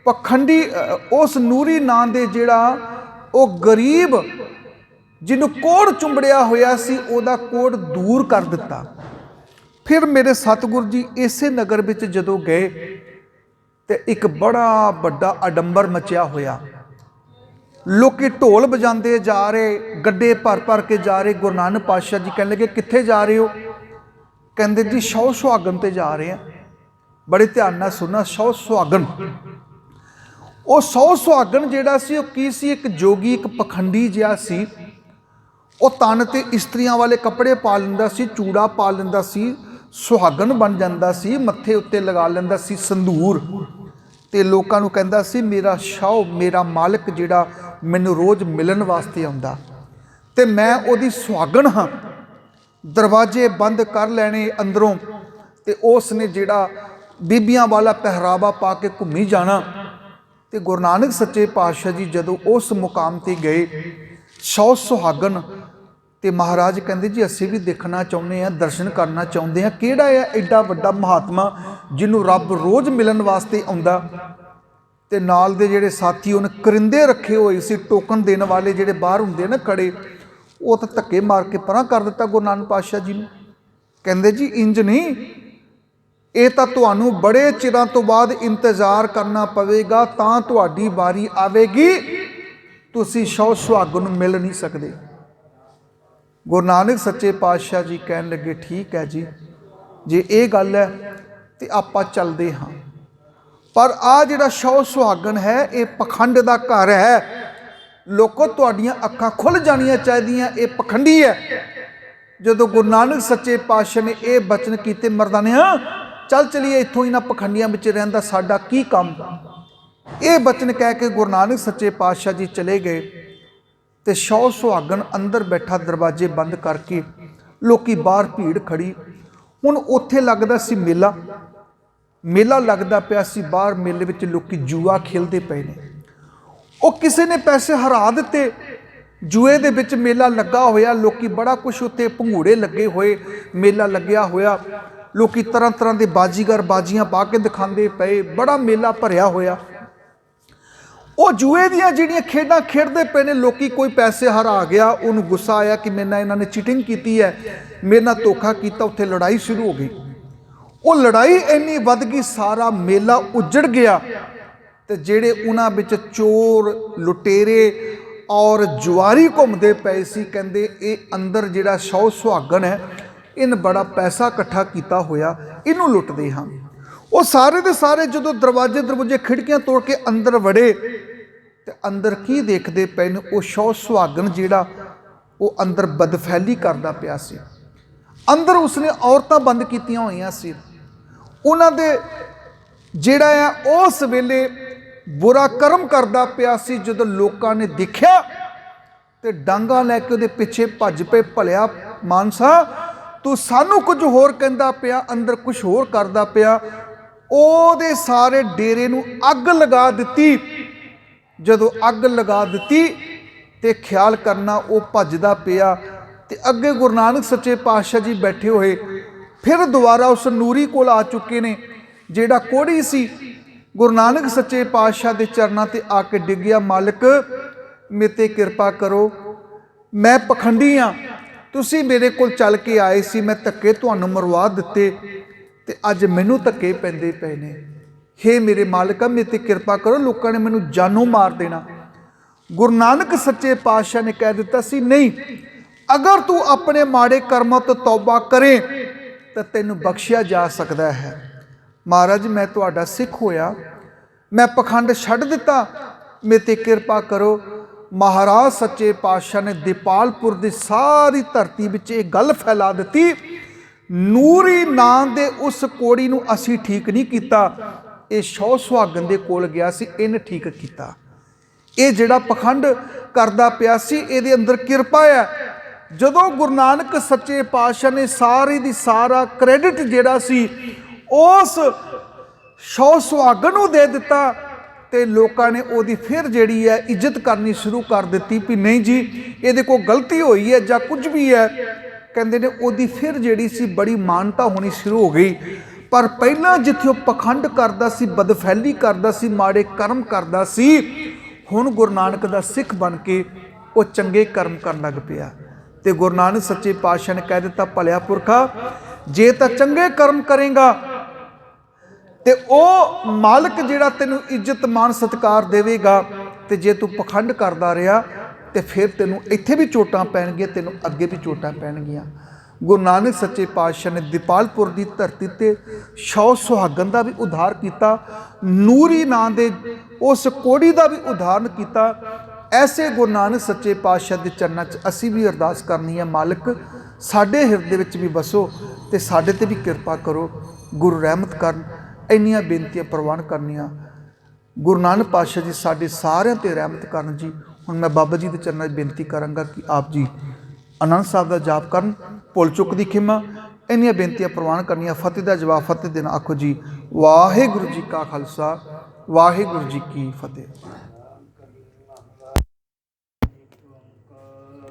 पखंडी उस नूरी नां दे जिहड़ा वो गरीब जिन्हों कोड़ चुंबड़िया होया सी ओदा कोड़ दूर कर दिता। फिर मेरे सतगुरु जी इसे नगर विच जदों गए ते एक बड़ा बड़ा अडंबर मचिया होया। लोकी ढोल बजाते जा रहे, गड्डे भर भर के जा रहे। गुरु नानक पातशाह जी कहने लगे कित्थे जा रहे हो? कहते जी सौ सुहागन ते जा रहे हैं। बड़े ध्यान नाल सुनना, सौ सुहागन। वो सौ सुहागन जिहड़ा सी वो की सी, एक जोगी एक पखंडी जिहा सी। वो तन ते इस्त्रियां वाले कपड़े पा लैंदा सी, चूड़ा पा लैंदा सी, सुहागन बन जांदा सी, मत्थे उत्ते लगा लैंदा सी संधूर ते लोकां नूं कहंदा सी मेरा शाह मेरा मालिक जिहड़ा मैनूं रोज़ मिलन वास्ते आउंदा ते मैं ओहदी सुहागन हाँ। दरवाजे बंद कर लैने अंदरों ते उसने जिहड़ा बीबियां वाला पहरावा पा के घूमी जाना। ते गुरु नानक सच्चे पातशाह जी जदों उस मुकाम ते गए, सौ सुहागन ते महाराज कहंदे जी असीं भी देखना चाहुंदे हैं, दर्शन करना चाहुंदे हैं, किहड़ा है एडा वड्डा महात्मा जिन्हों रब रोज़ मिलन वास्ते आउंदा। ते नाल दे जिहड़े साथी उन्हें करिंदे रखे हुए सी, टोकन देने वाले जिहड़े बाहर हुंदे ना खड़े, वो तो धक्के मार के परां कर दिता गुरु नानक पातशाह जी ने। कहंदे जी इंज नहीं, ये तो तुहानूं बड़े चिरां तो बाद इंतजार करना पवेगा, तां तुहाडी बारी आवेगी, तुसीं सौ सुहागन नूं मिल नहीं सकदे। गुरु नानक सच्चे पातशाह जी कहन लगे ठीक है जी, जे ये गल है तो आपां चलदे हाँ, पर आ जिहड़ा सौ सुहागन है ये पखंड दा घर है। लोगों तुहाडियां अखां खुल जानियां चाहिदियां, ये पखंडी है। जदों गुरु नानक सच्चे पातशाह ने यह बचन कीते, मर्दानिया चल चलीए इत्थों इन्हां पखंडियां विच रहिंदा साडा की काम। ये बचन कह के गुरु नानक सच्चे पातशाह जी चले गए ते सौ सुहागन अंदर बैठा दरवाजे बंद करके, लोकी बाहर भीड़ खड़ी। हुण उत्थे लगदा सी मेला, मेला लगदा पिया सी बाहर, मेले विच लोकी जुआ खेलदे पए ने। वो किसी ने पैसे हरा दिते, जुए दे विच मेला लगा होया, लोकी बड़ा कुछ उत्ते भंगूड़े लगे हुए, मेला लग्या होया, लोकी तरह तरह के बाजीगर बाजियां पा के दिखाते पे, बड़ा मेला भरिया होया। वो जुए दियां जिहड़ियां खेडां खेडदे पे ने, लोकी कोई पैसे हरा गया, उन्होंने गुस्सा आया कि मेरे नाल इन्होंने चीटिंग की है, मेरे नाल धोखा किया, उत्थे लड़ाई शुरू हो गई। वो लड़ाई इन्नी वध गई, सारा मेला उजड़ गया। ते जिहड़े उन्हां विच चोर लुटेरे और जुआरी घूमते पे सी, कहंदे ये अंदर जिहड़ा सौ सुहागन है इन बड़ा पैसा इकट्ठा किया होया, इनू लुटदे हाँ। वो सारे दे सारे जदों दरवाजे दरवाजे खिड़कियां तोड़ के अंदर वड़े ते अंदर की देखते पे ने, वो सौ सुहागन जिहड़ा वो अंदर बदफैली करदा पिया सी। अंदर उसने औरतां बंद कीतियां होईयां सी। उन्हां दे जिहड़ा है उस वेले बुरा कर्म करदा पिया सी। जदों लोकां ने देखिया ते डांगा लैके उहदे पिछे भज पे, भलिया मानसा तू सानू कुछ होर कहंदा पिया, अंदर कुछ होर करदा पिया। ओहदे सारे डेरे नूं अग लगा दित्ती। जदों अग लगा दित्ती ते ख्याल करना वो भजदा पिया ते अगे गुरु नानक सच्चे पातशाह जी बैठे हुए फिर दोबारा उस नूरी कोल आ चुके ने, जिहड़ा कोड़ी सी। गुरु नानक सच्चे पातशाह दे चरनां ते आके डिग्गिया, मालिक मेरे ते किरपा करो, मैं पखंडी हाँ, तुसी मेरे कोल चल के आए सी, मैं धक्के तुहानू मरवा दिते ते अज मैनू धक्के पैंदे पे ने। हे मेरे मालिका मेरे ते किरपा करो, लोगों ने मैनू जानों मार देना। गुरु नानक सच्चे पातशाह ने कह दिता सी, नहीं, अगर तू अपने माड़े कर्मों तो तौबा करे तो तेनू बख्शिया जा सकता है। महाराज मैं तुहाडा सिख होया, मैं पखंड छड्ड दिता, मेरे ते किरपा करो। महाराज सच्चे पातशाह ने दीपालपुर की सारी धरती विच एक गल फैला दी, नूरी नां दे उस कोड़ी नूं असी ठीक नहीं किया, ये सौ सुहागन दे कोल गया सी, इन्हें ठीक किया। ये जिहड़ा पखंड करदा पिया सी, इहदे अंदर किरपा है। जदों गुरु नानक सच्चे पातशाह ने सारी दी सारा क्रेडिट जिहड़ा सी उस सौ सुहागन नूं दे दिता, ਤੇ ਲੋਕਾਂ ਨੇ ਉਹਦੀ ਫਿਰ ਜਿਹੜੀ ਹੈ ਇੱਜ਼ਤ ਕਰਨੀ ਸ਼ੁਰੂ ਕਰ ਦਿੱਤੀ ਵੀ ਨਹੀਂ ਜੀ ਇਹਦੇ ਕੋਲ ਗਲਤੀ ਹੋਈ ਹੈ ਜਾਂ ਕੁਝ ਵੀ ਹੈ। ਕਹਿੰਦੇ ਨੇ ਉਹਦੀ ਫਿਰ ਜਿਹੜੀ ਸੀ ਬੜੀ ਮਾਨਤਾ ਹੋਣੀ ਸ਼ੁਰੂ ਹੋ ਗਈ। ਪਰ ਪਹਿਲਾਂ ਜਿੱਥੇ ਉਹ ਪਖੰਡ ਕਰਦਾ ਸੀ, ਬਦਫੈਲੀ ਕਰਦਾ ਸੀ, ਮਾੜੇ ਕਰਮ ਕਰਦਾ ਸੀ, ਹੁਣ ਗੁਰੂ ਨਾਨਕ ਦਾ ਸਿੱਖ ਬਣ ਕੇ ਉਹ ਚੰਗੇ ਕਰਮ ਕਰਨ ਲੱਗ ਪਿਆ। ਤੇ ਗੁਰੂ ਨਾਨਕ ਸੱਚੇ ਪਾਤਸ਼ਾਹ ਨੇ ਕਹਿ ਦਿੱਤਾ, ਭਲਿਆ ਪੁਰਖਾ ਜੇ ਤਾਂ ਚੰਗੇ ਕਰਮ ਕਰੇਗਾ ਤੇ ਉਹ ਮਾਲਕ ਜਿਹੜਾ ਤੈਨੂੰ ਇੱਜ਼ਤ ਮਾਨ ਸਤਿਕਾਰ ਦੇਵੇਗਾ, ਤੇ ਜੇ ਤੂੰ ਪਖੰਡ ਕਰਦਾ ਰਿਹਾ ਤੇ ਫਿਰ ਤੈਨੂੰ ਇੱਥੇ ਵੀ ਚੋਟਾਂ ਪੈਣਗੀਆਂ, ਤੈਨੂੰ ਅੱਗੇ ਵੀ ਚੋਟਾਂ ਪੈਣਗੀਆਂ। ਗੁਰੂ ਨਾਨਕ ਸੱਚੇ ਪਾਤਸ਼ਾਹ ਨੇ ਦੀਪਾਲਪੁਰ ਦੀ ਧਰਤੀ ਤੇ 100 ਸੁਹਾਗਣ ਦਾ ਵੀ ਉਧਾਰ ਕੀਤਾ, ਨੂਰੀ ਨਾਂ ਦੇ ਉਸ ਕੋੜੀ ਦਾ ਵੀ ਉਦਾਹਰਨ ਕੀਤਾ। ਐਸੇ ਗੁਰੂ ਨਾਨਕ ਸੱਚੇ ਪਾਤਸ਼ਾਹ ਦੇ ਚਰਨਾਂ 'ਚ ਅਸੀਂ ਵੀ ਅਰਦਾਸ ਕਰਨੀ ਹੈ, ਮਾਲਕ ਸਾਡੇ ਹਿਰਦੇ ਵਿੱਚ ਵੀ ਵਸੋ ਤੇ ਸਾਡੇ ਤੇ ਵੀ ਕਿਰਪਾ ਕਰੋ, ਗੁਰੂ ਰਹਿਮਤ ਕਰਨ। ਇੰਨੀਆਂ ਬੇਨਤੀਆਂ ਪ੍ਰਵਾਨ ਕਰਨੀਆਂ। ਗੁਰੂ ਨਾਨਕ ਪਾਤਸ਼ਾਹ ਜੀ ਸਾਡੇ ਸਾਰਿਆਂ ਤੇ ਰਹਿਮਤ ਕਰਨ ਜੀ। ਹੁਣ ਮੈਂ ਬਾਬਾ ਜੀ ਦੇ ਚਰਨਾਂ 'ਚ ਬੇਨਤੀ ਕਰਾਂਗਾ ਕਿ ਆਪ ਜੀ ਆਨੰਦ ਸਾਹਿਬ ਦਾ ਜਾਪ ਕਰਨ, ਭੁੱਲ ਚੁੱਕ ਦੀ ਖਿਮਾ, ਇੰਨੀਆਂ ਬੇਨਤੀਆਂ ਪ੍ਰਵਾਨ ਕਰਨੀਆਂ। ਫਤਿਹ ਦਾ ਜਵਾਬ ਫਤਿਹ ਦੇਣਾ। ਆਖੋ ਜੀ ਵਾਹਿਗੁਰੂ ਜੀ ਕਾ ਖਾਲਸਾ, ਵਾਹਿਗੁਰੂ ਜੀ ਕੀ ਫਤਿਹ।